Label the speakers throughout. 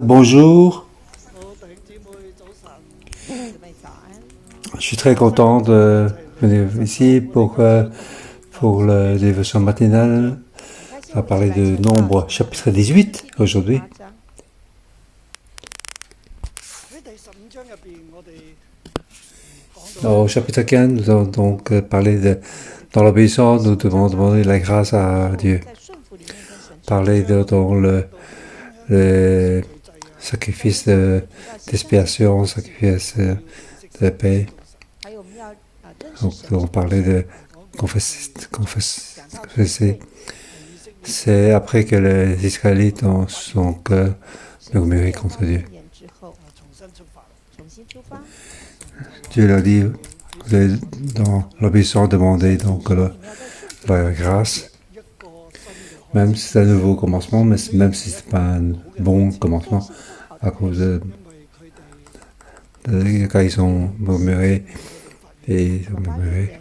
Speaker 1: Bonjour, je suis très content de venir ici pour le dévotion matinale. On va parler de Nombre, chapitre 18 aujourd'hui. Au chapitre 15, nous allons donc parler dans l'obéissance, nous devons demander la grâce à Dieu. Parler dans le sacrifice d'expiation, sacrifice de paix. Donc, nous allons parler de confesser. C'est après que les Israélites ont son cœur murmuré contre Dieu. Dieu leur dit, vous avez dans l'obéissance demandé donc la grâce, même si c'est un nouveau commencement, mais même si c'est pas un bon commencement, à cause de quand ils ont murmuré et ils ont murmuré.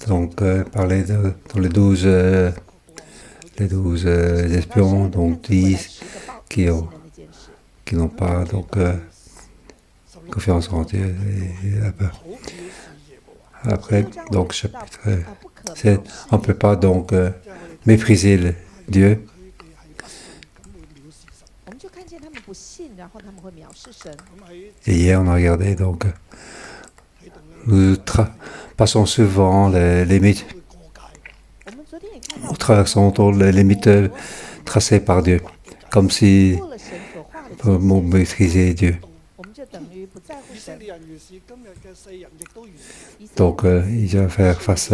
Speaker 1: Donc, parler dans les 12 espions, donc 10 qui n'ont pas donc confiance en Dieu et la peur. Après, donc chapitre 7, on ne peut pas donc mépriser Dieu. Et hier, on a regardé donc nous passons souvent les limites. Nous traversons les limites tracées par Dieu, comme si pour maîtriser Dieu. Donc, il va faire face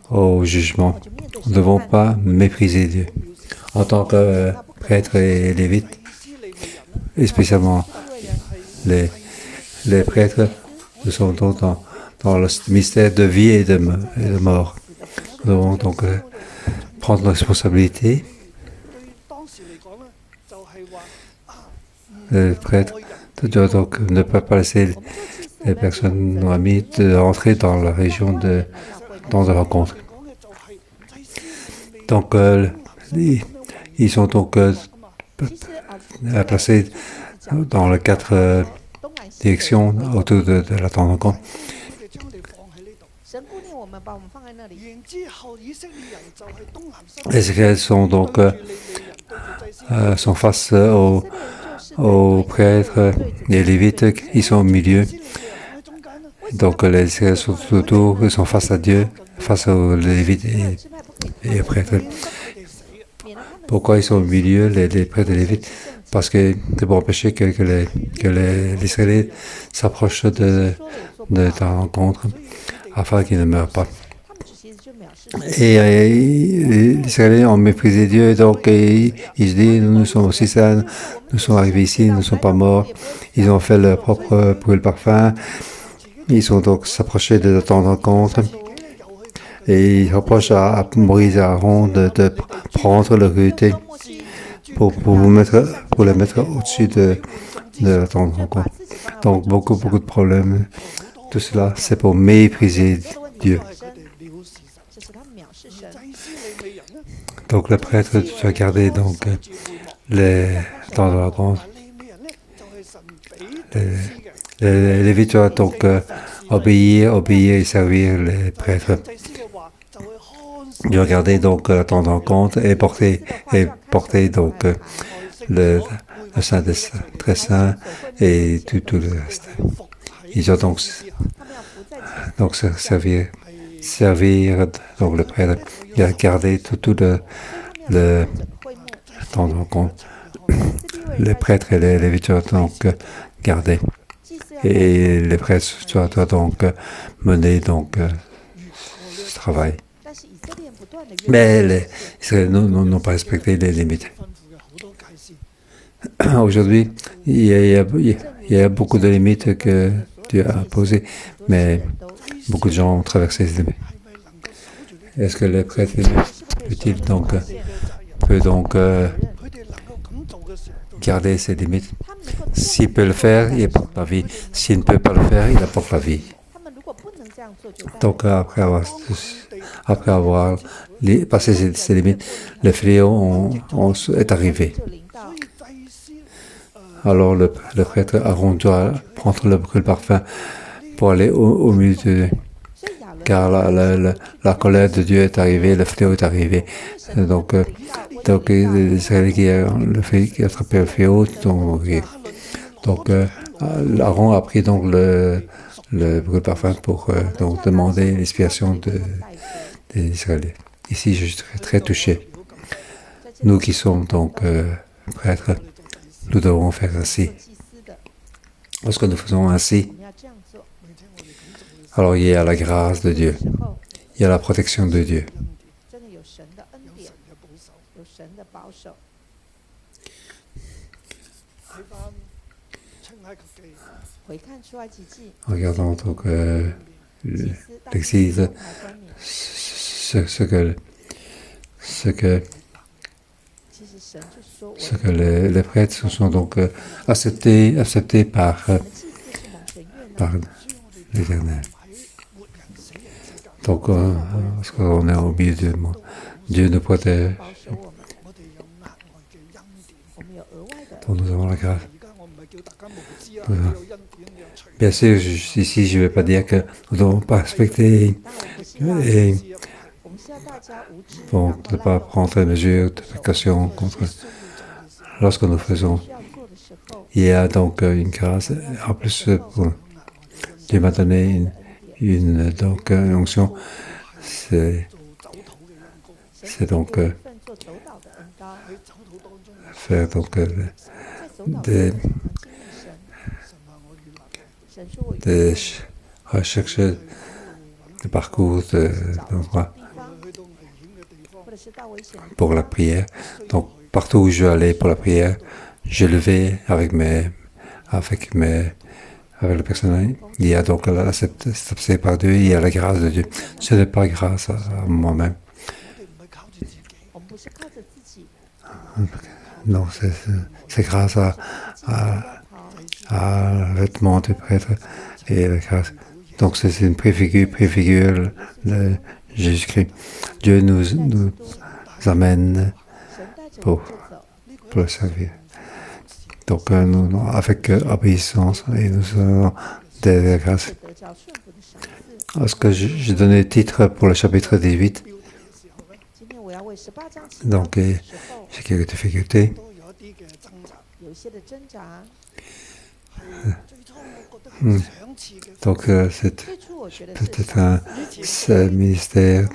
Speaker 1: au jugement. Nous ne devons pas mépriser Dieu. En tant que prêtre et lévite, et spécialement les prêtres, nous sommes donc dans le mystère de vie et de mort. Nous devons donc prendre nos responsabilités. Le prêtre doit donc ne pas laisser les personnes noamites entrer dans la région de rencontre. Donc, ils sont donc placés dans les 4 directions autour de la tente de rencontre. Les Israéliens sont donc sont face aux prêtres, les Lévites, ils sont au milieu. Donc les Israéliens sont autour, ils sont face à Dieu, face aux Lévites et aux prêtres. Pourquoi ils sont au milieu, les prêtres et les Lévites? Parce que c'est pour empêcher que les Israéliens s'approchent de la rencontre, afin qu'ils ne meurent pas. Et les Israéliens ont méprisé Dieu, donc ils se disent, nous sommes aussi saints, nous sommes arrivés ici, nous ne sommes pas morts. Ils ont fait leur propre brûle parfum. Ils sont donc s'approchés de la tente de rencontre. Et ils reprochent à Moïse et à Aaron de prendre le vérité pour les mettre au-dessus de la tente de rencontre. Donc beaucoup de problèmes. Tout cela, c'est pour mépriser Dieu. Donc le prêtre doit garder donc les temps de rencontre. Les Lévites doivent donc obéir et servir les prêtres. Ils doivent garder donc la temps de rencontre et porter donc le Saint des très saint et tout le reste. Ils doivent donc servir donc le prêtre. Il a gardé tout le temps de rencontre. Les prêtres et les Lévites doivent donc garder. Et les prêtres doivent donc mener donc ce travail. Mais les Israéliens n'ont pas respecté les limites. Aujourd'hui, il y a beaucoup de limites que Dieu a imposées, mais beaucoup de gens ont traversé ces limites. Est-ce que le prêtre peut donc garder ses limites? S'il peut le faire, il apporte la vie. S'il ne peut pas le faire, il apporte la vie. Donc après avoir après avoir passé ces limites, le fléau est arrivé. Alors le prêtre Aaron doit prendre le parfum pour aller au milieu de... Car la colère de Dieu est arrivée, le fléau est arrivé. Donc les Israéliens qui ont attrapé le fléau sont mourir. Donc Aaron a pris donc le brûle parfum pour donc demander l'expiation des Israéliens. Ici, je suis très touché. Nous qui sommes donc prêtres, nous devons faire ainsi. Lorsque nous faisons ainsi, alors il y a la grâce de Dieu, il y a la protection de Dieu. Regardons donc l'Exode, ce que les prêtres sont donc acceptés par l'Éternel. Donc, lorsqu'on est au milieu du monde, Dieu nous protège. Donc, nous avons la grâce. Bien sûr, ici, je ne vais pas dire que nous ne devons pas respecter et bon, ne pas prendre des mesures de précaution contre. Lorsque nous faisons, il y a donc une grâce. En plus, Dieu m'a donné une onction. C'est donc faire donc des recherches de parcours d'endroits pour la prière. Donc, partout où je allais pour la prière, je levais avec le personnel. Il y a donc l'acceptation par Dieu, il y a la grâce de Dieu. Ce n'est pas grâce à moi-même. Non, c'est grâce à vêtement du prêtre et la grâce. Donc c'est une préfigure de Jésus-Christ. Dieu nous amène pour le servir. Donc nous avec obéissance et nous avons des grâces. Est-ce que j'ai donné le titre pour le chapitre 18? Donc j'ai quelques difficultés. Donc c'est peut-être un ministère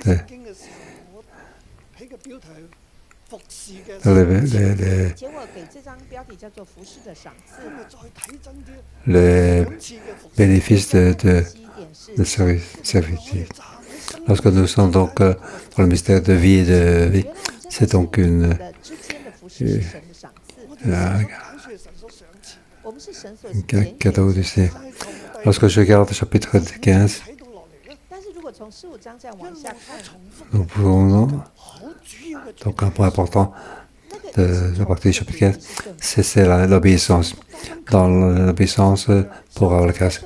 Speaker 1: les bénéfices de servitude. Lorsque nous sommes donc dans le mystère de vie et de vie, c'est donc un cadeau du ciel. Lorsque je regarde le chapitre 15, nous pouvons, donc un point important de la partie du chapitre 15, c'est l'obéissance. Dans l'obéissance pour avoir la grâce.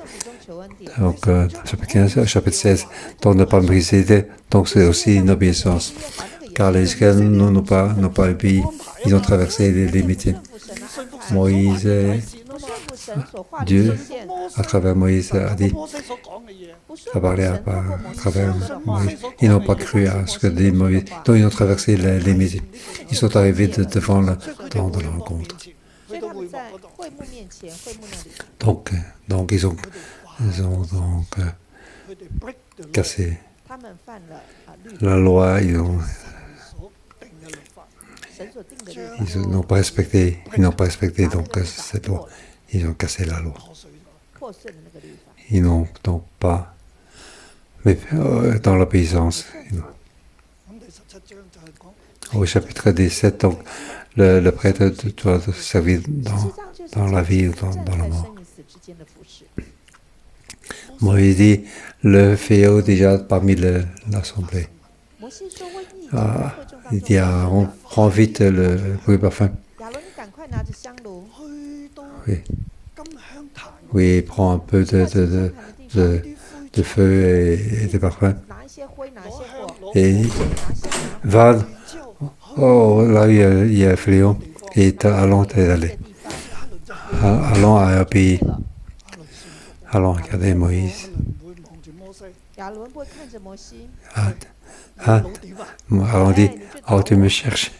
Speaker 1: Donc, chapitre 15, chapitre 16, donc ne pas briser, donc c'est aussi une obéissance. Car les Israéliens n'ont pas obéi, ils ont traversé les limites. Moïse, Dieu, à travers Moïse, a dit, a parlé à travers Moïse. Ils n'ont pas cru à ce que dit Moïse, donc ils ont traversé les limites. Ils sont arrivés devant le temps de la rencontre. Donc ils ont donc cassé la loi, ils n'ont pas respecté donc cette loi. Ils ont cassé la loi. Ils n'ont donc pas, mais dans l'obéissance. Au chapitre 17, donc le prêtre doit servir dans la vie ou dans la mort. Moïse dit le fléau déjà parmi l'assemblée. Il dit à Aaron, prends vite le brûle parfum. Oui, prends un peu de feu et de parfum. Et va, oh, là, il y a Fléau. Et allons aller. Allons à pays. Allons regarder Moïse. Allons dit, oh, tu me cherches.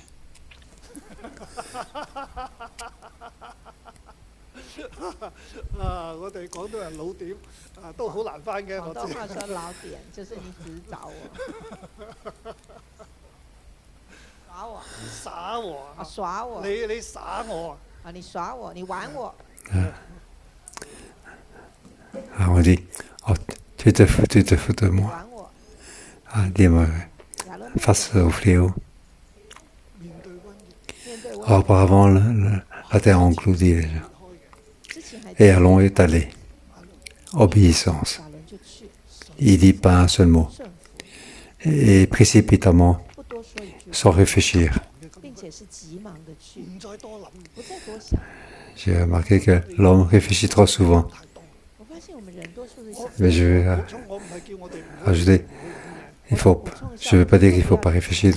Speaker 1: On dit, oh, tu te fous de moi. Dis-moi, face au fléau. Auparavant, la terre engloutit les gens. Et allons étaler. Obéissance. Il dit pas un seul mot. Et précipitamment, sans réfléchir. J'ai remarqué que l'homme réfléchit trop souvent. Mais je vais ajouter, je ne veux pas dire qu'il ne faut pas réfléchir,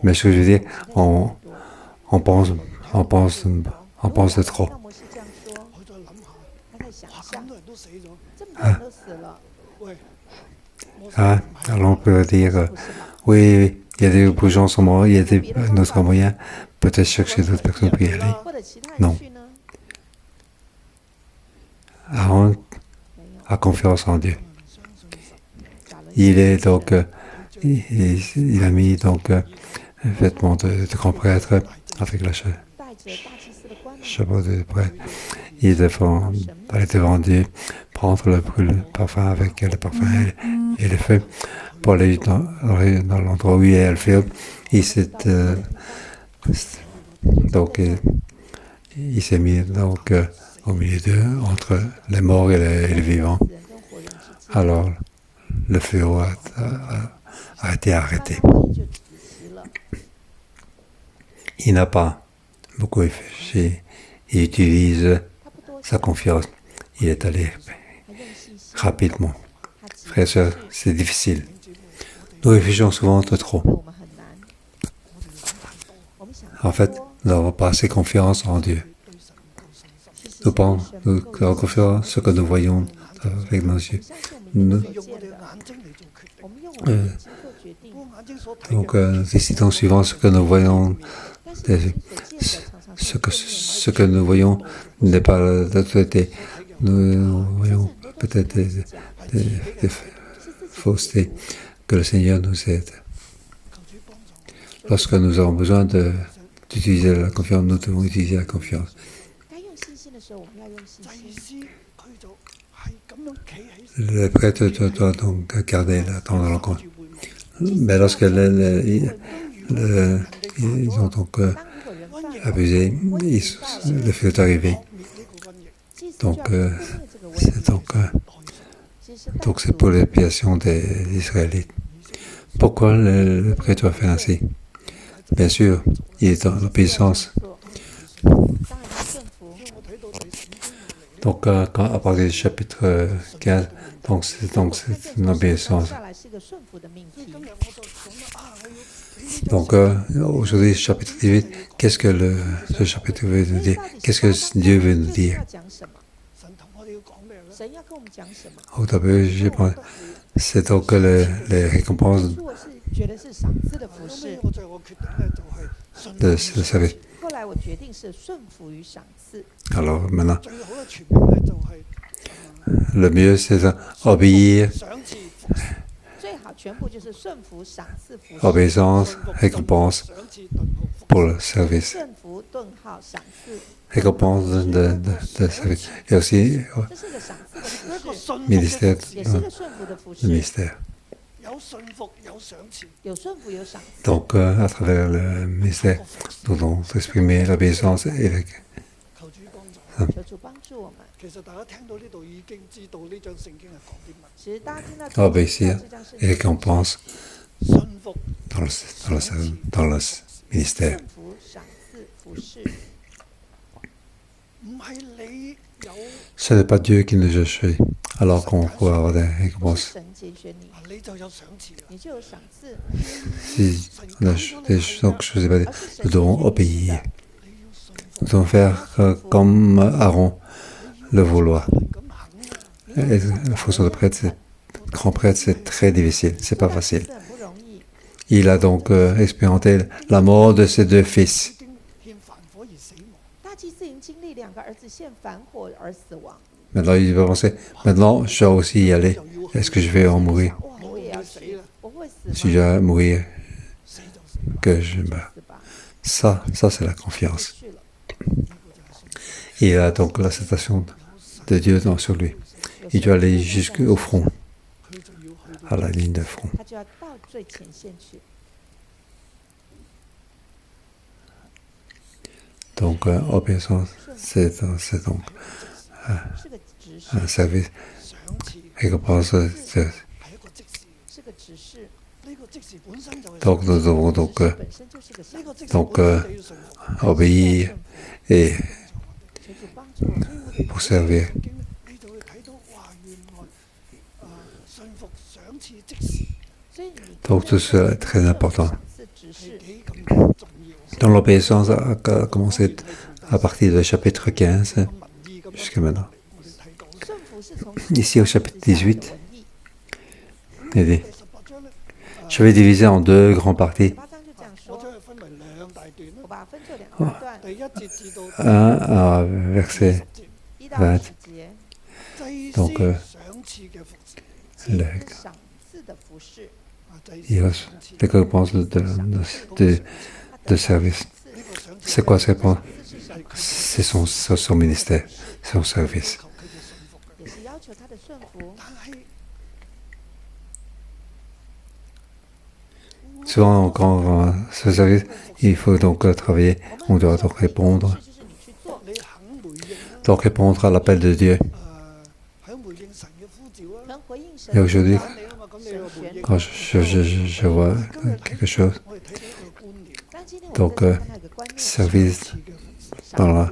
Speaker 1: mais ce que je veux dire, on pense de trop. Alors on peut dire, oui, il y a des gens sont morts, il y a d'autres moyens, peut-être chercher d'autres personnes pour y aller. Non. Aaron a confiance en Dieu. Il est donc, il a mis donc un vêtement de grand prêtre avec la chapeau de prêtre. Il est aller devant Dieu, prendre le parfum avec le parfum et le feu pour aller dans l'endroit où il est le feu. Il s'est mis donc au milieu d'eux, entre les morts et les vivants. Alors, le fléau a été arrêté. Il n'a pas beaucoup réfléchi. Il utilise sa confiance. Il est allé rapidement. Frères et sœurs, c'est difficile. Nous réfléchissons souvent de trop. En fait, nous n'avons pas assez confiance en Dieu. Nous avons confiance en ce que nous voyons avec nos yeux. Nous décidons suivant ce que nous voyons. Ce que nous voyons n'est pas d'autorité. Nous voyons peut-être des faussetés. Que le Seigneur nous aide. Lorsque nous avons besoin d'utiliser la confiance, nous devons utiliser la confiance. Le prêtre doit donc garder la tente dans le coin. Mais lorsque ils ont donc abusé, le feu est arrivé. Donc c'est pour l'expiation des Israélites. Pourquoi le prêtre a fait ainsi? Bien sûr, il est dans l'obéissance. Donc, à partir du chapitre 15, c'est une obéissance. Donc, aujourd'hui, chapitre 18, qu'est-ce que ce chapitre veut nous dire? Qu'est-ce que Dieu veut nous dire? Au début, j'ai pensé, c'est donc les récompenses de ce service. Alors maintenant, le mieux c'est d'obéir, obéissance, récompense pour le service. Récompense de service. Et aussi ministère. Le ministère. Donc, à travers le ministère, nous devons exprimer l'obéissance et obéir et récompense dans le ministère. Ce n'est pas Dieu qui nous a choisis. alors qu'on pourrait avoir des récompenses. Si donc, je vous ai pas dit, nous devons obéir. Nous devons faire comme Aaron le vouloir. Et la fonction de prêtre, grand prêtre, c'est très difficile, c'est pas facile. Il a donc expérimenté la mort de ses 2 fils. Maintenant, il va penser, maintenant, je dois aussi y aller. Est-ce que je vais en mourir? Si je dois mourir, que je meurs. Ça c'est la confiance. Il a donc l'acceptation de Dieu sur lui. Il doit aller jusqu'au front, à la ligne de front. Donc, obéissance, c'est donc un service, récompense. Donc, nous devons donc obéir et pour servir. Donc, tout cela est très important. Donc, l'obéissance a commencé à partir du chapitre 15 jusqu'à maintenant. Ici, au chapitre 18, il dit, je vais diviser en 2 grandes parties. Un verset 20. Donc, les récompenses de service. C'est quoi ces récompenses? C'est son ministère, son service. Souvent, quand ce service, il faut donc travailler, on doit donc répondre. Donc répondre à l'appel de Dieu. Et aujourd'hui, quand je vois quelque chose, donc service dans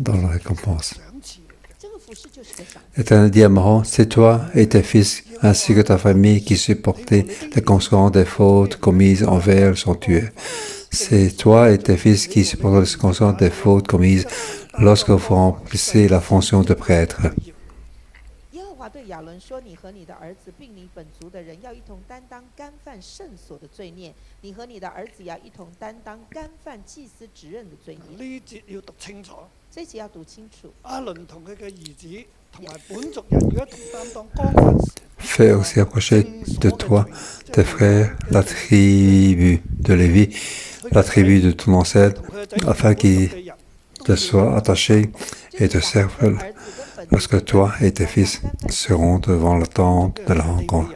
Speaker 1: la récompense. Éternel dit à Aaron, c'est toi et tes fils, ainsi que ta famille, qui supportez les conséquences des fautes commises envers son Dieu. C'est toi et tes fils qui supportez les conséquences des fautes commises lorsque vous remplissez la fonction de prêtre. Fais aussi approcher de toi tes frères, la tribu de Lévi, la tribu de ton ancêtre, afin qu'ils te soient attachés et te servent lorsque toi et tes fils seront devant la tente de la rencontre.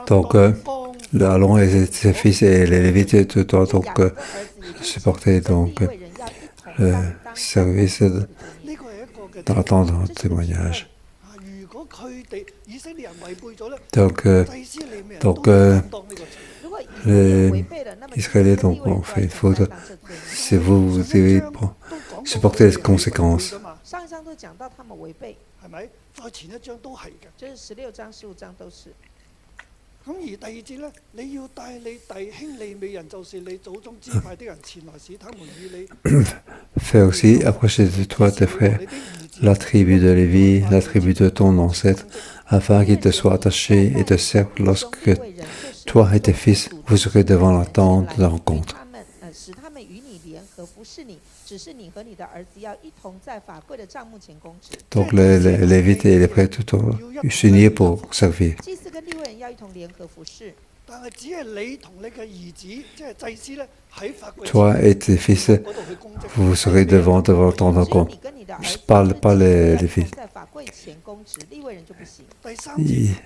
Speaker 1: Donc, Aaron et ses fils et les Lévites doivent donc supporter donc, le service dans la tente de témoignage. Donc, les Israéliens ont fait une faute. Si vous devez supporter les conséquences. Fais aussi approcher de toi tes frères, la tribu de Lévi, la tribu de ton ancêtre, afin qu'ils te soient attachés et te servent lorsque toi et tes fils, vous serez devant la tente de la rencontre. Donc les Lévites et les prêtres doivent s'unir pour servir. Toi et tes fils, vous serez devant la tente de rencontre. Pas les fils.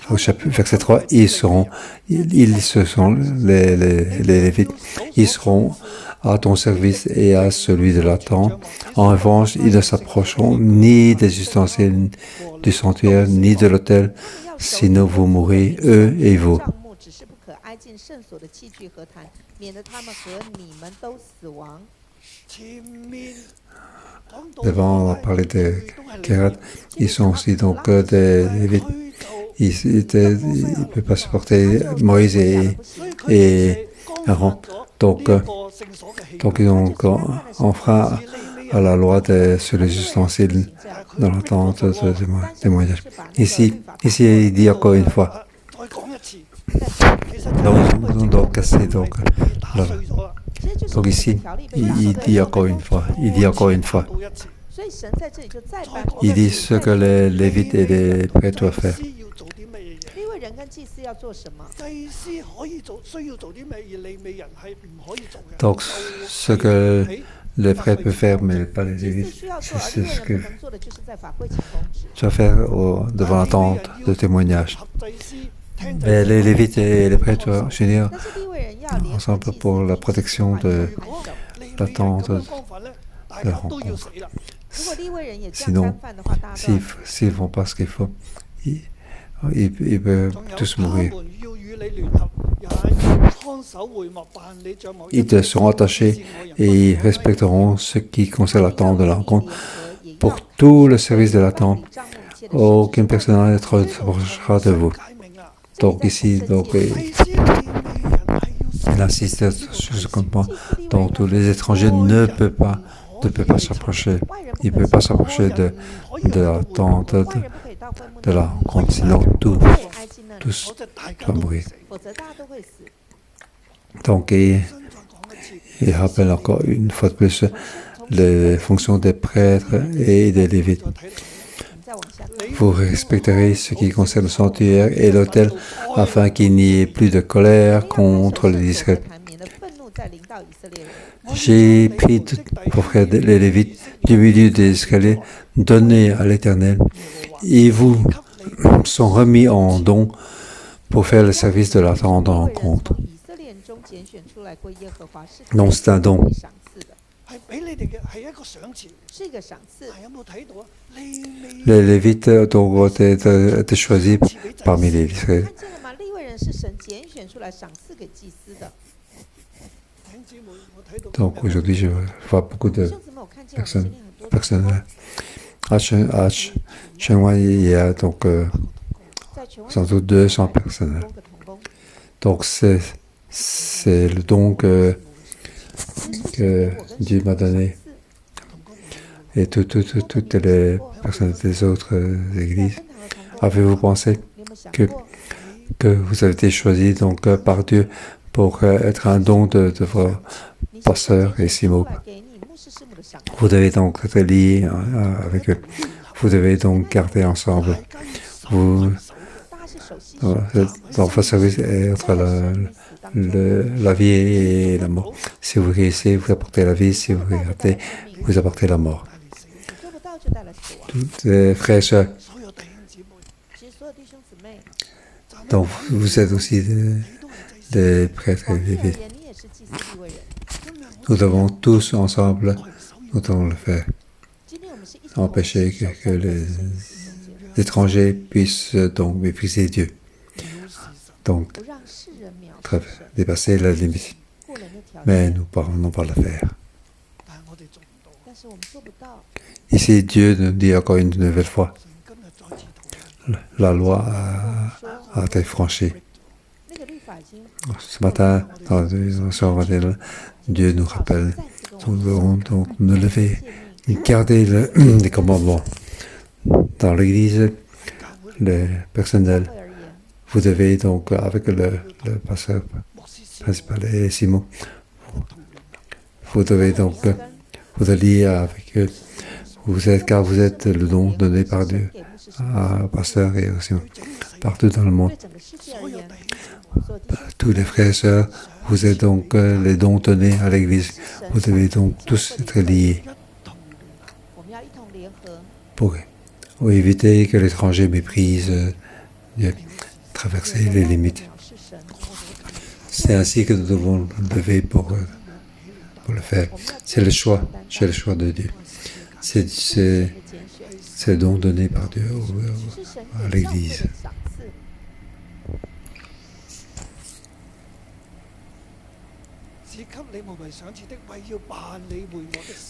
Speaker 1: Au chapitre verset 3, ils sont les Lévites, ils seront à ton service et à celui de la tente. En revanche, ils ne s'approcheront ni des ustensiles du sanctuaire, ni de l'autel, sinon vous mourrez, eux et vous. Devant, on a parlé de Kérat. Ils sont aussi donc des Lévites. Ils ne peuvent pas supporter Moïse et Aaron. Donc ils ont enfreint à la loi sur les ustensiles dans la tente de témoignage. Ici, il dit encore une fois. Donc, ils ont donc cassé donc ici, il dit encore une fois. Il dit ce que les Lévites et les prêtres doivent faire. Donc, ce que les prêtres peuvent faire, mais pas les Lévites, c'est ce que tu vas faire devant la tente de témoignage. Mais les Lévites et les prêtres doivent s'unir ensemble pour la protection de la tente de la rencontre. Sinon, s'ils ne font pas ce qu'il faut, ils peuvent tous mourir. Ils seront attachés et ils respecteront ce qui concerne la tente de la rencontre. Pour tout le service de la tente, aucune personne ne s'approchera de vous. Donc ici, il insiste sur ce point. Donc tous les étrangers ne peuvent pas s'approcher. Ils ne peuvent pas s'approcher de la tente de la rencontre, sinon tous vont mourir. Donc il rappelle encore une fois de plus les fonctions des prêtres et des Lévites. Vous respecterez ce qui concerne le sanctuaire et l'autel afin qu'il n'y ait plus de colère contre les Israélites. J'ai pris vos frères les Lévites du milieu des escaliers donnés à l'Éternel et vous sont remis en don pour faire le service de la tente de rencontre. Donc c'est un don. Les Lévites ont été choisis parmi les Israélites. Donc aujourd'hui, je vois beaucoup de personnes. À Chenhua, il y a donc sans doute 200 personnes. Donc c'est le don que Dieu m'a donné. Et toutes les personnes des autres églises. Avez-vous pensé que vous avez été choisis donc par Dieu pour être un don de vos pasteurs et Simo? Vous devez donc être liés avec eux. Vous devez donc garder ensemble. Votre service est entre la vie et la mort. Si vous réussissez, vous apportez la vie. Si vous ratez, vous apportez la mort. Toutes les frères et sœurs. Donc, vous êtes aussi des prêtres et des Lévites. Nous devons tous ensemble, nous devons le faire. Empêcher que les étrangers puissent donc mépriser Dieu. Donc, dépasser la limite. Mais nous parvenons pas à le faire. Ici, Dieu nous dit encore une nouvelle fois, la loi a été franchie. Ce matin, dans le Dieu nous rappelle, nous devons donc nous lever, garder les commandements. Dans l'Église, le personnel, vous devez donc, avec le pasteur principal et Simon, vous devez donc vous allier avec eux. Car vous êtes le don donné par Dieu à pasteur et aussi partout dans le monde. Tous les frères et sœurs, vous êtes donc les dons donnés à l'Église. Vous devez donc tous être liés pour éviter que l'étranger méprise Dieu, traverser les limites. C'est ainsi que nous devons nous lever pour le faire. C'est le choix de Dieu. C'est le don donné par Dieu à l'Église.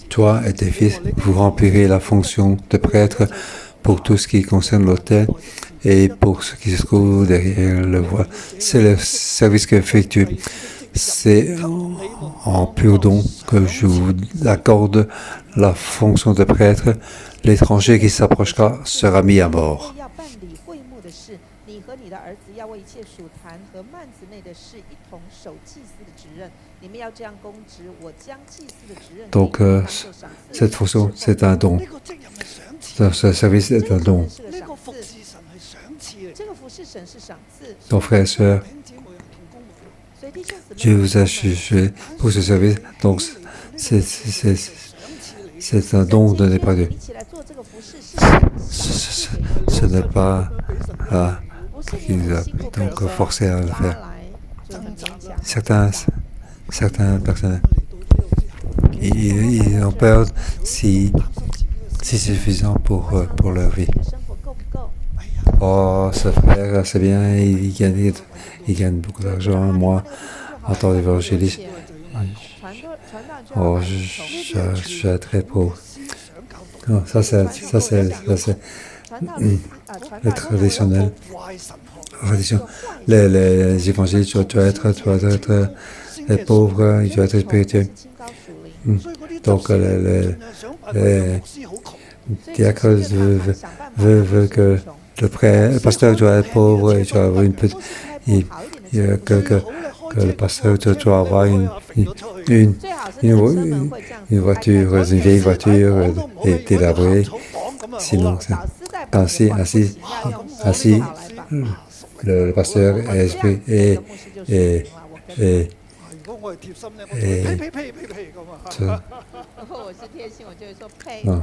Speaker 1: Toi et tes fils, vous remplirez la fonction de prêtre pour tout ce qui concerne l'autel et pour ce qui se trouve derrière le voile. C'est le service qu'effectue. C'est en pur don que je vous accorde la fonction de prêtre. L'étranger qui s'approchera sera mis à mort. Donc, cette fonction, c'est un don. Ce service est un don. Donc, frères et sœurs, Dieu vous a jugé pour ce service. Donc, c'est un don donné par Dieu. Ce n'est pas qui nous a donc forcé à le faire. Certaines personnes, ils ont peur si c'est suffisant pour leur vie. Oh, ce frère, c'est bien, il gagne beaucoup d'argent. Moi, en tant qu'évangéliste, oh, je suis très pauvre. Oh, ça c'est le traditionnel. Les évangélistes, tu dois être les pauvres, ils doivent être spirituels. Donc, les diacres veulent que le pasteur doit être pauvre, il doit avoir une petite, que le pasteur doit avoir une voiture, une vieille voiture délabrée. Sinon, assis, le pasteur est esprit et non.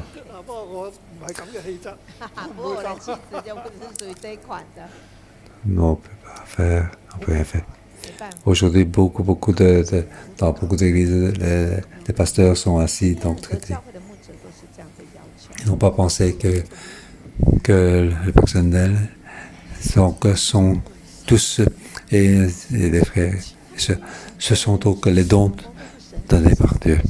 Speaker 1: Non, on ne peut pas faire, on peut rien faire. Aujourd'hui, dans beaucoup d'églises, les pasteurs sont assis, donc traités. Ils n'ont pas pensé que le personnel sont tous et les frères. Ce sont donc les dons donnés par Dieu.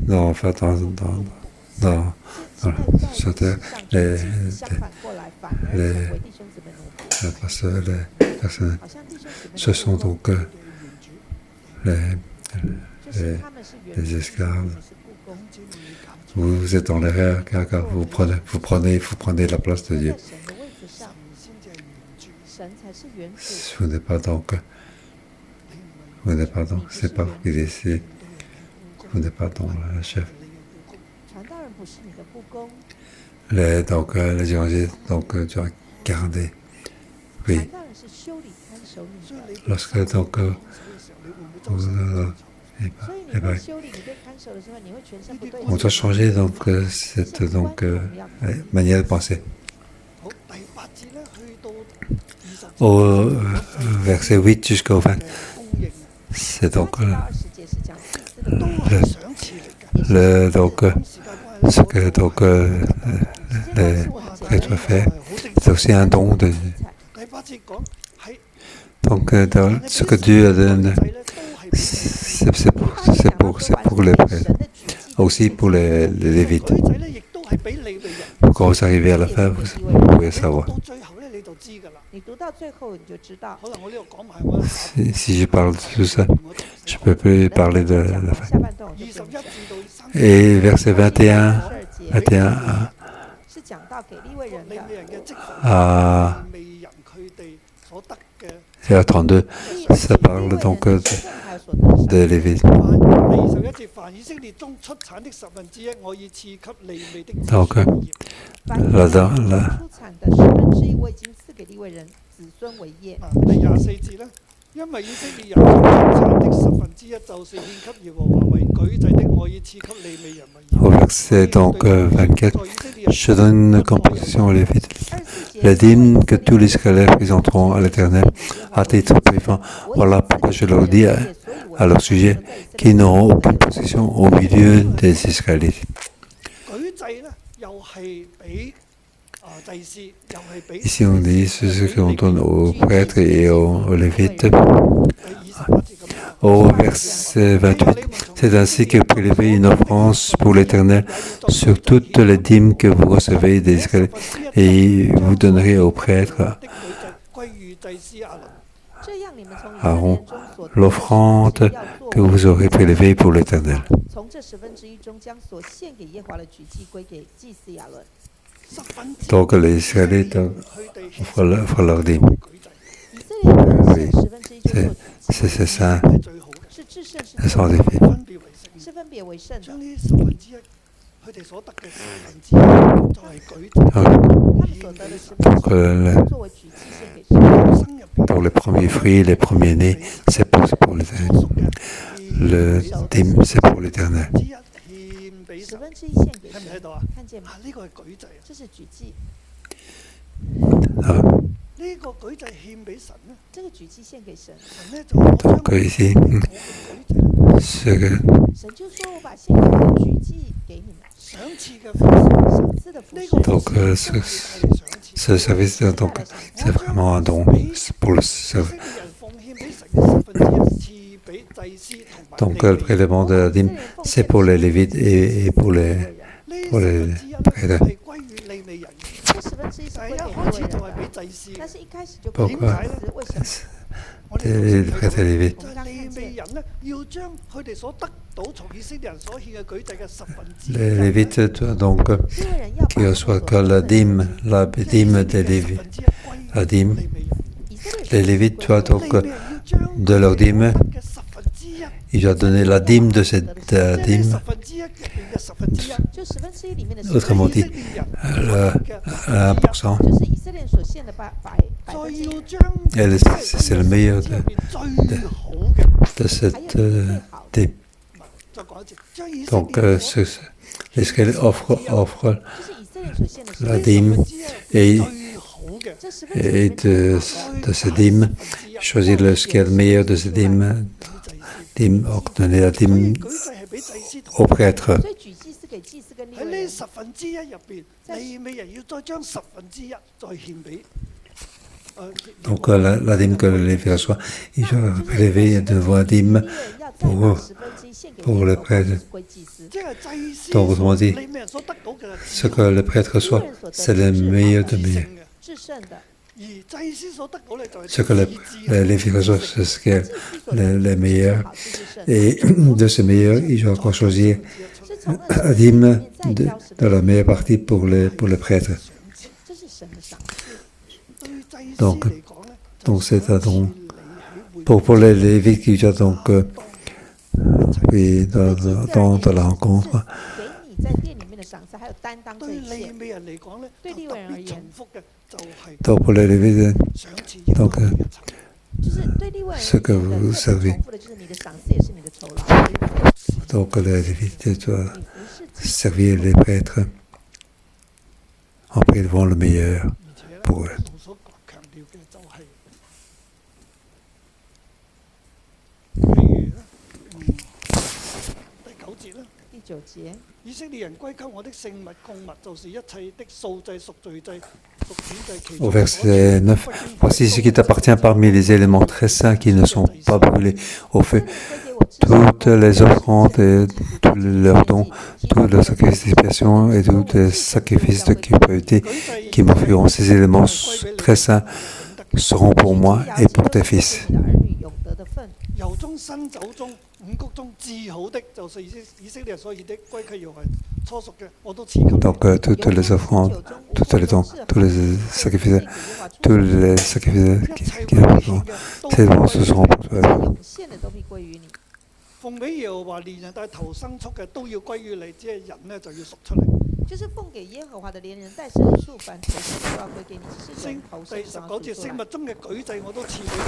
Speaker 1: Non, enfin, sur terre, les pasteurs, les personnes, ce sont donc les esclaves. Vous êtes dans l'erreur car vous prenez la place de Dieu. Vous n'êtes pas donc, c'est pas vous qui décidez. Vous n'êtes pas dans le chef. Les évangélistes, tu as gardé. Oui. Lorsque on doit changer cette manière de penser. Au verset 8 jusqu'au 20, c'est donc ce que les prêtres font, c'est aussi un don de donc ce que Dieu a donné, c'est pour les prêtres, aussi pour les Lévites. Quand vous arrivez à la fin, vous pouvez savoir. Si je parle de tout ça, je ne peux plus parler de la fin. Et verset 21 à 32, ça parle donc de Lévites. Donc, là, au verset donc 24, je donne une composition aux Lévites. Les dîmes que tous les Israéliens présenteront à l'Éternel à titre privé. Voilà pourquoi je leur dis à leur sujet qu'ils n'auront aucune possession au milieu des Israélites. Ici, on dit ce qu'on donne aux prêtres et aux lévites. Au verset 28, c'est ainsi que prélevez une offrance pour l'Éternel sur toutes les dîmes que vous recevez des Israélites et vous donnerez aux prêtres Aaron l'offrande que vous aurez prélevée pour l'Éternel. Donc les Israélites offrent leur dîme. Oui, c'est ça. Ce sont des filles. Donc les premiers fruits, les premiers-nés, c'est pour l'Éternel. Le dîme, c'est pour l'Éternel. Donc ici, ce service, donc, c'est vraiment un don pour le service. Donc le prélèvement de la dîme, c'est pour les Lévites et pour les prêtres. Pourquoi les prêtres et les Lévites? Les Lévites, donc, qui reçoivent que la dîme des Lévites, la dîme, les Lévites doivent donc de leur dîme, ils doivent donner la dîme de cette dîme. Autrement dit, 1%. Et c'est le meilleur de cette dîme. Donc, l'Israël offre la dîme et de cette dîme, choisir ce qui est le meilleur de cette dîme, donner la dîme au prêtre. Donc la dîme que les Lévites reçoivent, ils doivent prélever devant la dîme pour le prêtre. Donc autrement dit, ce que le prêtre reçoit, c'est le meilleur de meilleur. Ce que les Lévites reçoivent, c'est ce qui est le meilleur. Et de ce meilleur, ils doivent encore choisir la dîme de la meilleure partie pour les prêtres. Donc c'est un don. Pour les Lévites qui doivent donc dans la rencontre. Donc pour les Lévites, donc ce que vous savez. Donc les Lévites doivent servir les prêtres en prélevant le meilleur pour eux. Au verset 9, voici ce qui t'appartient parmi les éléments très saints qui ne sont pas brûlés au feu. Toutes les offrandes et tous leurs dons, tous les sacrifices d'expiation et tous les sacrifices de culpabilité qui m'offriront ces éléments très saints seront pour moi et pour tes fils. Donc toutes les offrandes, tous les dons, tous les sacrifices qui ces dons ce seront pour toi.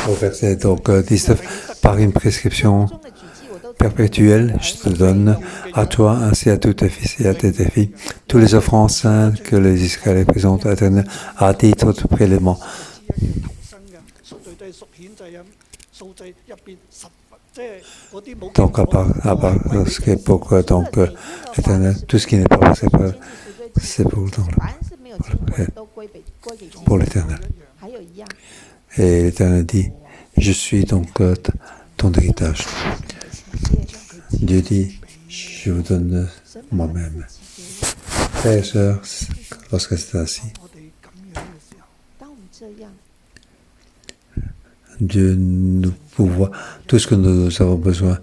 Speaker 1: Au verset donc 19, par une prescription perpétuelle, je te donne à toi ainsi à tous tes fils et à tes filles tous les offrandes saintes que les Israélites présentent à l'Éternel à titre de prélèvement. Donc à part ce qui est pour donc l'Éternel, tout ce qui n'est pas c'est pour le temps. pour l'Éternel. Et l'Éternel dit, je suis donc ton héritage. Dieu dit, je vous donne moi-même. Frères et sœurs, lorsque c'est ainsi, Dieu nous pourvoit tout ce que nous avons besoin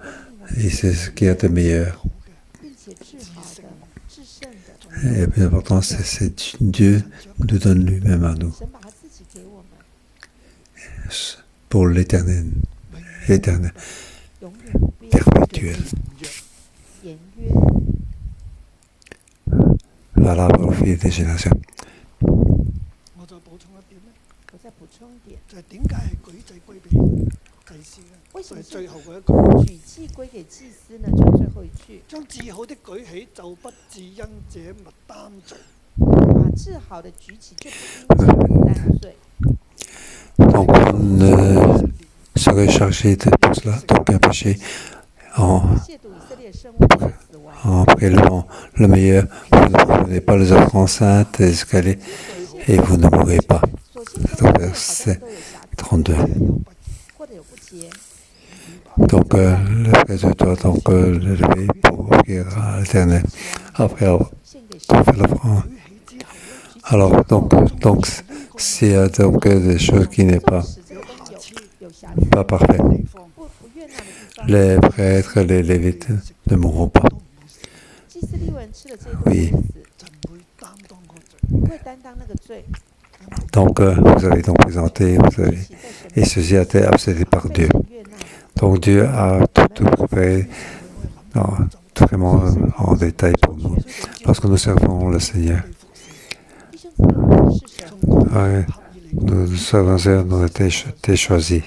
Speaker 1: et c'est ce qu'il y a de meilleur. Et le plus important, c'est Dieu nous donne lui-même à nous pour l'éternel, perpétuel. Voilà pour le fil des générations. Donc on ne serait chargé de tout cela, d'aucun péché, en prélevant le meilleur. Vous ne prenez pas les offrandes saintes, les escaliers, et vous ne mourrez pas. C'est au verset 32. Donc, le frère doit donc le lever pour offrir à l'Éternel après avoir fait l'offrande. Alors, donc s'il y a donc des choses qui n'est pas parfaites, les prêtres, les lévites ne mourront pas. Oui. Donc, vous avez donc présenté, et ceci a été accepté par Dieu. Donc, Dieu a tout préparé vraiment en détail pour nous, lorsque nous servons le Seigneur. Ouais, nous servons, nous avons été choisis.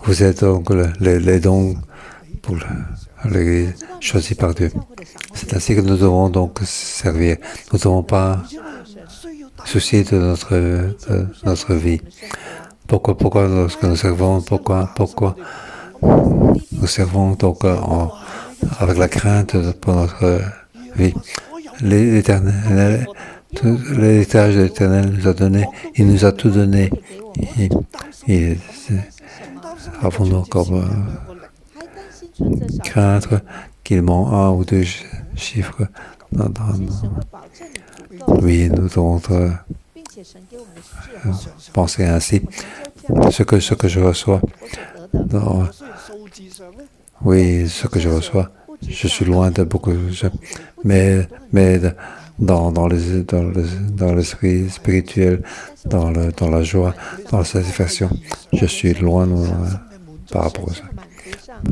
Speaker 1: Vous êtes donc les dons pour l'Église choisis par Dieu. C'est ainsi que nous devons donc servir. Nous ne devons pas soucier de notre vie. Pourquoi lorsque nous servons, pourquoi nous servons donc avec la crainte pour notre vie. L'héritage de l'Éternel nous a donné, il nous a tout donné. Avons-nous comme craindre qu'il manque un ou deux chiffres oui, nous devons penser ainsi. Ce que je reçois, oui, ce que je reçois, je suis loin de beaucoup de gens, mais dans l'esprit spirituel, dans la joie, dans la satisfaction, je suis loin par rapport à ça.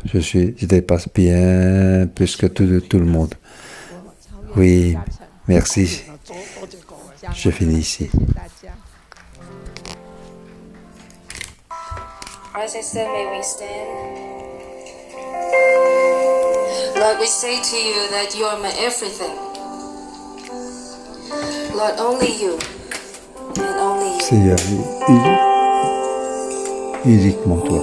Speaker 1: Je dépasse bien plus que tout le monde. Oui, merci. Je finis ici.
Speaker 2: As I said, may we stand. Lord, we say to you that you are my everything. Lord, only you. And only you.
Speaker 1: Seigneur, uniquement toi.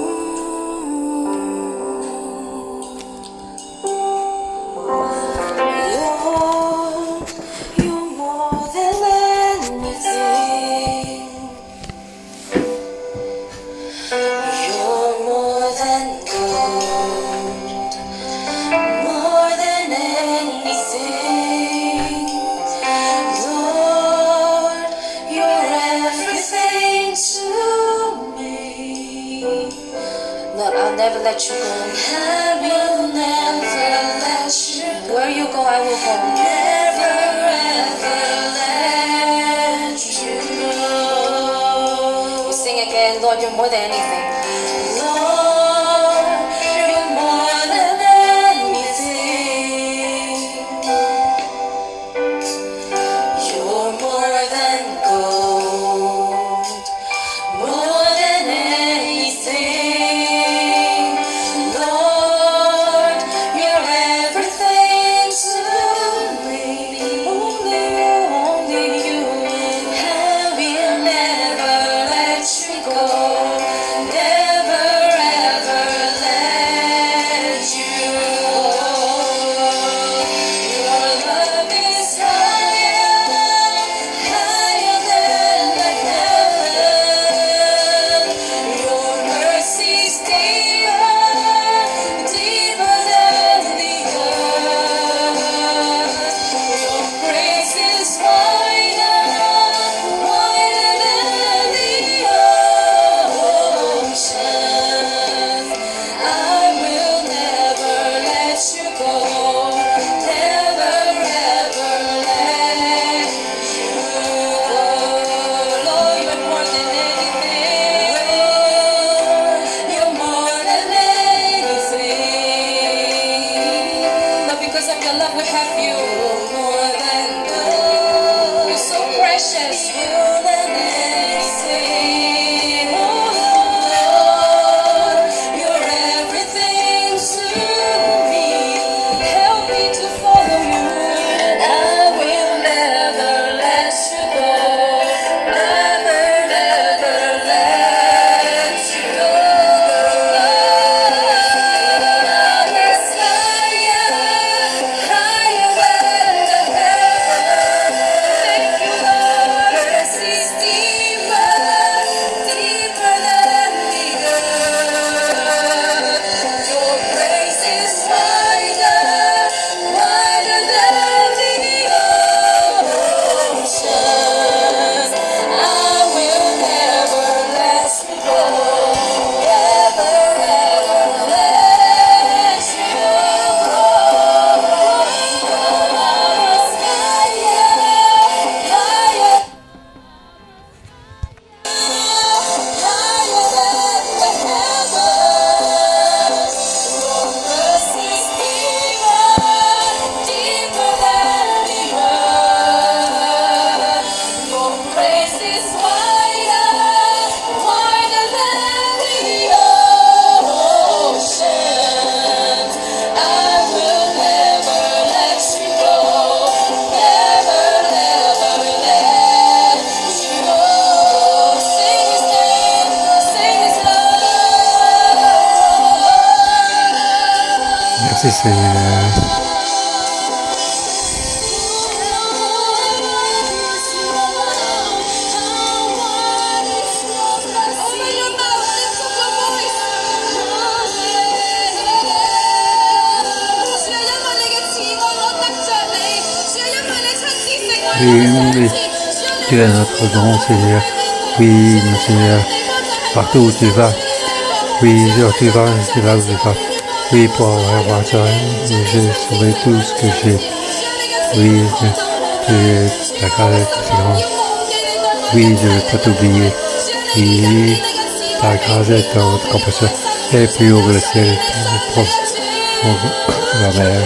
Speaker 2: Let you go. I will never let you go. Where you go, I will go. Never ever let you go. We sing again, Lord, you're more than anything. Lord, you're more than anything. You're more than gold. More than anything. Never let you go. we have you more than gold. You're so precious, more than anything. Oh Lord, you're everything to me. Help me to follow you, and I will never let you go. Never, never let you go. Yes, higher, higher than the heavens. Thank you, Lord. Mercy is deeper, deeper than the earth. Your grace is wider, wider than the ocean. I will never let you go. Never, ever let you go. Higher, higher. Higher than the heavens, your mercy is deeper, deeper than the earth. Your grace is wider, wider than the ocean. I will never let you go, never, never let you go. Sing His name, sing His love.
Speaker 1: Merci Seigneur. Oui, oui, tu es notre grand Seigneur. Oui, mon Seigneur, partout où tu vas. Oui, là où tu vas, c'est là où tu vas. Oui, pour avoir ça, j'ai sauvé tout ce que j'ai. Oui, ta grâce est si grande. Oui, je ne vais pas t'oublier. Oui, ta grâce est ta compassion. Et plus haut que le ciel, plus proche la mer.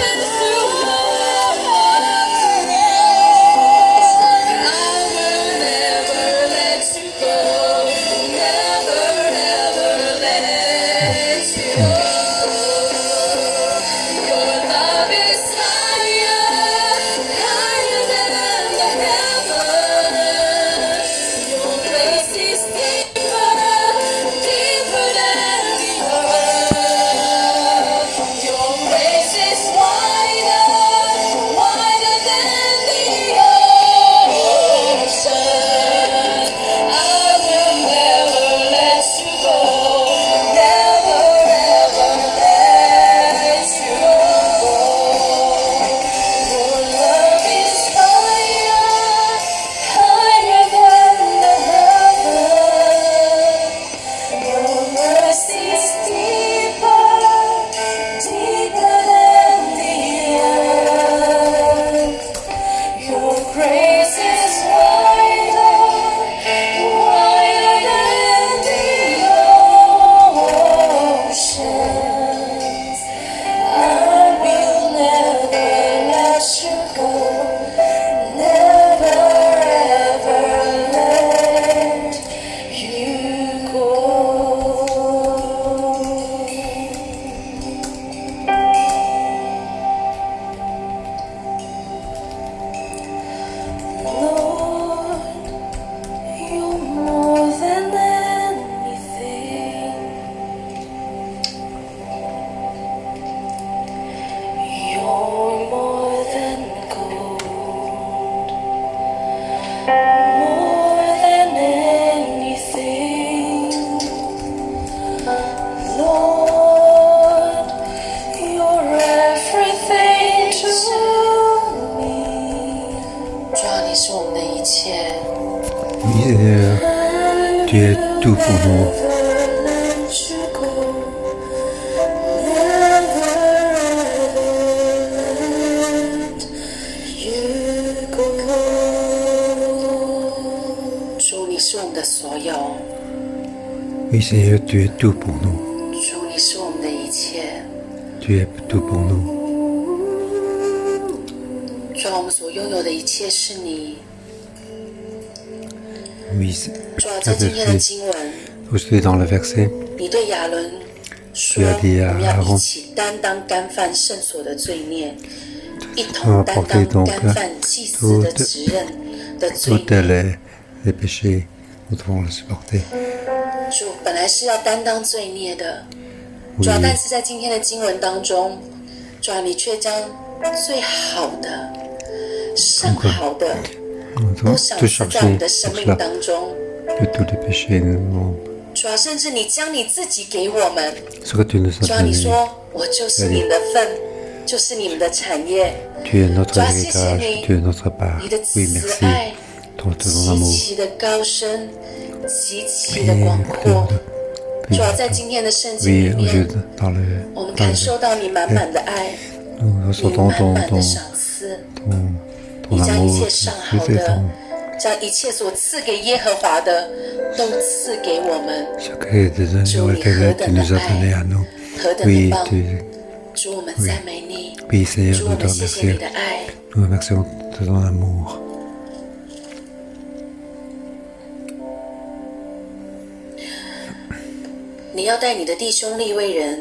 Speaker 1: Tu es tout pour nous. Oui, Seigneur, tu es tout pour nous. Tu es tout pour nous.
Speaker 2: 主啊，我们所拥有的一切是你。
Speaker 1: Oui,
Speaker 2: 主啊，在今天的经文，
Speaker 1: aujourd'hui dans le verset,
Speaker 2: 你对亚伦说：“我们要一起担当干犯圣所的罪孽，一同担当干犯祭司的职任的罪
Speaker 1: tous
Speaker 2: 孽。”
Speaker 1: les péchés, nous devons les supporter.
Speaker 2: 主本来是要担当罪孽的，主啊，但是在今天的经文当中，主啊，你却将最好的、上好的都赏赐在我们的生命当中。
Speaker 1: De tous les péchés, nous
Speaker 2: 主啊，甚至你将你自己给我们。
Speaker 1: ce que tu nous as
Speaker 2: 主啊，你
Speaker 1: donné,
Speaker 2: 说我就是你们的份，就是你们的产业。
Speaker 1: tu es notre
Speaker 2: 主啊，谢谢
Speaker 1: héritage,
Speaker 2: 你，
Speaker 1: tu es notre part.
Speaker 2: 你的
Speaker 1: Oui,
Speaker 2: 慈
Speaker 1: merci
Speaker 2: 爱
Speaker 1: pour ton
Speaker 2: 极
Speaker 1: amour.
Speaker 2: 其的高深，极其的广阔。主啊，在今天的圣经
Speaker 1: Oui,
Speaker 2: 里
Speaker 1: au
Speaker 2: 面
Speaker 1: jeu，dans le,
Speaker 2: 我们感受到你满满的爱，
Speaker 1: nous
Speaker 2: 你
Speaker 1: ressentons
Speaker 2: 满
Speaker 1: ton,
Speaker 2: 满的
Speaker 1: ton,
Speaker 2: 赏赐，
Speaker 1: ton
Speaker 2: 你将一
Speaker 1: amour,
Speaker 2: 切上好
Speaker 1: et
Speaker 2: 的
Speaker 1: ton,，
Speaker 2: 将一切所赐给耶和华的，都赐给我们。
Speaker 1: chaque des
Speaker 2: 主，你
Speaker 1: honneurs
Speaker 2: 何
Speaker 1: que
Speaker 2: 等
Speaker 1: tu
Speaker 2: 的
Speaker 1: nous as
Speaker 2: 爱
Speaker 1: donnés à nous.
Speaker 2: 何等的
Speaker 1: Oui,
Speaker 2: 棒！
Speaker 1: tu,
Speaker 2: 主，我们赞美你。
Speaker 1: oui, Seigneur,
Speaker 2: 主，我
Speaker 1: nous
Speaker 2: 们
Speaker 1: te
Speaker 2: 谢谢你
Speaker 1: remercions.
Speaker 2: 的爱。
Speaker 1: Nous remercions de ton amour.
Speaker 2: 你要带你的弟兄利未人，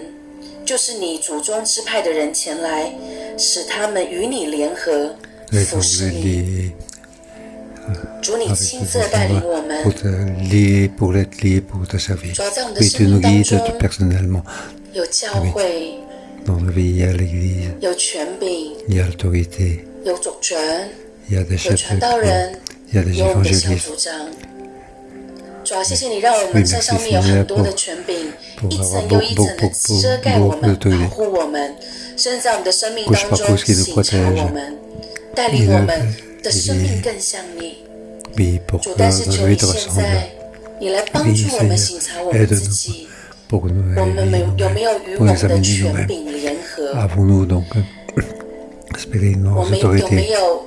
Speaker 2: 就是你祖宗支派的人前来，使他们与你联合，
Speaker 1: Et
Speaker 2: 服
Speaker 1: donc,
Speaker 2: 侍你。
Speaker 1: les,
Speaker 2: 主，你
Speaker 1: avec
Speaker 2: 亲
Speaker 1: les
Speaker 2: 自地带领我
Speaker 1: enfants,
Speaker 2: 们。
Speaker 1: pour te lier, pour être lié, pour te servir.
Speaker 2: 主要在我们的
Speaker 1: Oui,
Speaker 2: 生
Speaker 1: tu
Speaker 2: 命
Speaker 1: nous
Speaker 2: 当
Speaker 1: guides
Speaker 2: 中，
Speaker 1: personnellement
Speaker 2: 有教会，
Speaker 1: dans le pays, à l'église.
Speaker 2: 有权柄，
Speaker 1: Il y a l'autorité,
Speaker 2: 有主权，
Speaker 1: il y a des
Speaker 2: 有
Speaker 1: chefs
Speaker 2: 传
Speaker 1: de
Speaker 2: 道
Speaker 1: clan,
Speaker 2: 人，
Speaker 1: il y a des
Speaker 2: 有我们的小
Speaker 1: évangélistes.
Speaker 2: 组长。主要谢谢你，让我们在上面有很多的权柄，一层又一层的遮盖我们，保护我们，甚至在我们的生命当中省察我们，带领我们的生命更像你。
Speaker 1: Oui, pour
Speaker 2: 主，
Speaker 1: que
Speaker 2: 但是
Speaker 1: notre
Speaker 2: 求
Speaker 1: vie
Speaker 2: 你
Speaker 1: te
Speaker 2: 现在
Speaker 1: ressemble.
Speaker 2: 你来帮
Speaker 1: Oui,
Speaker 2: 助我们
Speaker 1: Seigneur,
Speaker 2: 省察我们自
Speaker 1: aide-nous
Speaker 2: 己。
Speaker 1: pour que nous
Speaker 2: 我们
Speaker 1: ayons
Speaker 2: 有没有与我
Speaker 1: pour
Speaker 2: 们的
Speaker 1: examiner
Speaker 2: 权
Speaker 1: nous-mêmes.
Speaker 2: 柄联合？
Speaker 1: Avons-nous donc respecté
Speaker 2: 我
Speaker 1: nos
Speaker 2: 们有没
Speaker 1: autorités?
Speaker 2: 有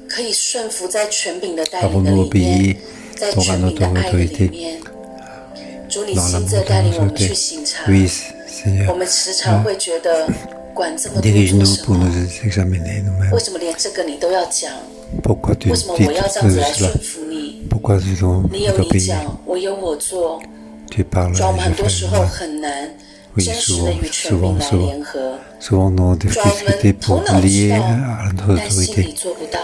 Speaker 2: 可以顺服在权柄的带领的
Speaker 1: Avons-nous
Speaker 2: 里面
Speaker 1: obéi，
Speaker 2: 在
Speaker 1: donc à
Speaker 2: 权柄的
Speaker 1: notre
Speaker 2: 爱的里
Speaker 1: autorité
Speaker 2: 面？主，你
Speaker 1: dans
Speaker 2: 亲
Speaker 1: l'amour
Speaker 2: 自
Speaker 1: de
Speaker 2: 带领
Speaker 1: nos
Speaker 2: 我们去
Speaker 1: autorités?
Speaker 2: 省察。
Speaker 1: Oui,
Speaker 2: 我
Speaker 1: Seigneur,
Speaker 2: 们时常会觉得管这么多做
Speaker 1: dirige-nous
Speaker 2: 什
Speaker 1: pour
Speaker 2: 么？
Speaker 1: nous examiner
Speaker 2: 为
Speaker 1: nous-mêmes.
Speaker 2: 什么连这个你都要讲？
Speaker 1: Pourquoi tu
Speaker 2: 为什么
Speaker 1: dis
Speaker 2: 我要这
Speaker 1: tout
Speaker 2: 样子来
Speaker 1: cela?
Speaker 2: 顺服你？
Speaker 1: Pourquoi tu dois
Speaker 2: 你有你
Speaker 1: obéir?
Speaker 2: 讲，我有我做。
Speaker 1: Tu parles
Speaker 2: 主，我们
Speaker 1: et
Speaker 2: 很
Speaker 1: je
Speaker 2: 多
Speaker 1: fais
Speaker 2: 时
Speaker 1: le
Speaker 2: 候
Speaker 1: mal.
Speaker 2: 很难
Speaker 1: Oui,
Speaker 2: 真实的与权柄来联合。
Speaker 1: Souvent, nous avons des
Speaker 2: 主，我
Speaker 1: difficultés
Speaker 2: 们头
Speaker 1: pour
Speaker 2: 脑知
Speaker 1: lier
Speaker 2: 道，
Speaker 1: à notre
Speaker 2: 但心里
Speaker 1: autorité.
Speaker 2: 做不到。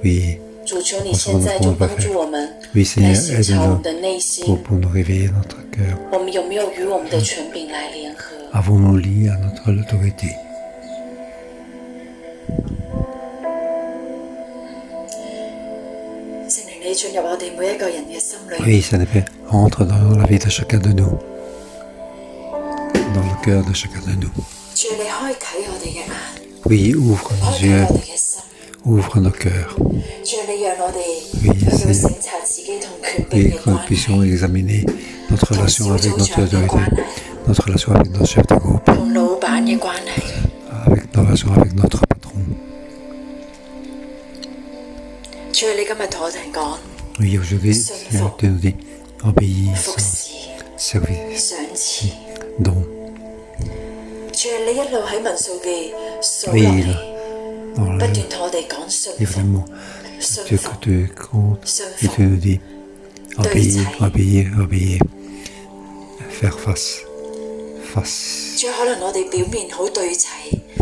Speaker 1: Oui,
Speaker 2: 主，求你现在就帮助我们
Speaker 1: oui
Speaker 2: 来
Speaker 1: Seigneur,
Speaker 2: 省察我们的
Speaker 1: aide-nous
Speaker 2: 内心，
Speaker 1: pour nous réveiller notre cœur.
Speaker 2: 我们有没有与我们的权柄来联合？
Speaker 1: Avons-nous lié à notre autorité?
Speaker 2: 聖靈，你進入我哋每一個人嘅心裏。
Speaker 1: Oui, Seigneur, entre dans la vie de chacun de nous, dans le cœur de chacun de nous.
Speaker 2: 主，你開啟我哋嘅眼，
Speaker 1: Oui, ouvre
Speaker 2: 開
Speaker 1: nos
Speaker 2: 啟
Speaker 1: yeux,
Speaker 2: 我哋嘅心。
Speaker 1: ouvre nos cœurs.
Speaker 2: 主，你讓我哋
Speaker 1: Oui,
Speaker 2: 去到
Speaker 1: Seigneur.
Speaker 2: 省察自己同權柄
Speaker 1: Oui,
Speaker 2: 嘅
Speaker 1: que nous
Speaker 2: 關係，
Speaker 1: puissions examiner notre
Speaker 2: 同
Speaker 1: relation
Speaker 2: 小
Speaker 1: avec
Speaker 2: 組
Speaker 1: notre
Speaker 2: 長嘅
Speaker 1: autorité,
Speaker 2: 關係，
Speaker 1: notre relation avec notre chef de groupe,
Speaker 2: 同老闆嘅關係。
Speaker 1: avec notre relation avec notre patron.
Speaker 2: 主，你今日同我哋講
Speaker 1: Oui, aujourd'hui, Seigneur, tu nous dis, obéis,
Speaker 2: 服侍、
Speaker 1: service,
Speaker 2: 賞賜。
Speaker 1: don.
Speaker 2: 主，你一路喺民數記數落
Speaker 1: Oui,
Speaker 2: 嚟，
Speaker 1: dans
Speaker 2: 不
Speaker 1: le
Speaker 2: 斷同我哋講信
Speaker 1: livre
Speaker 2: 服
Speaker 1: des mots,
Speaker 2: 信
Speaker 1: Dieu
Speaker 2: 服
Speaker 1: que tu comptes, et tu nous dis,
Speaker 2: 對
Speaker 1: obéir,
Speaker 2: 齊。
Speaker 1: obéir, obéir, faire face, face.
Speaker 2: 主，可能我哋表面好對齊，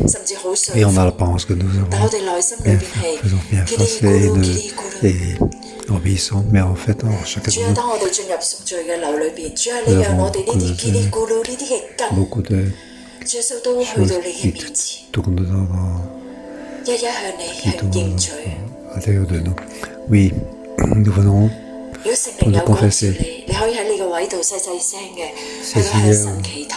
Speaker 2: 甚至好信
Speaker 1: Et on
Speaker 2: 服，
Speaker 1: a pense que nous
Speaker 2: 但我
Speaker 1: avons
Speaker 2: 哋內心裏
Speaker 1: bien
Speaker 2: 邊係
Speaker 1: faisons bien
Speaker 2: 叽哩
Speaker 1: face
Speaker 2: 咕
Speaker 1: et,
Speaker 2: 嚕、叽哩咕嚕。
Speaker 1: et obéissons, mais en fait, chacun
Speaker 2: 主
Speaker 1: de
Speaker 2: 啊，
Speaker 1: nous,
Speaker 2: 當我哋進入贖罪嘅樓裏邊，主啊，你讓我哋呢啲叽哩咕嚕呢啲嘅根，
Speaker 1: beaucoup de
Speaker 2: 主耶穌都去
Speaker 1: choses
Speaker 2: 到你嘅
Speaker 1: qui
Speaker 2: 面前，
Speaker 1: tournent dans,
Speaker 2: 一一向你
Speaker 1: qui
Speaker 2: 向認
Speaker 1: tournent
Speaker 2: 罪。
Speaker 1: à l'intérieur de nous. Oui, nous venons
Speaker 2: 如果聖靈有光照你，你可以喺你個位度細細聲嘅去到向神祈禱，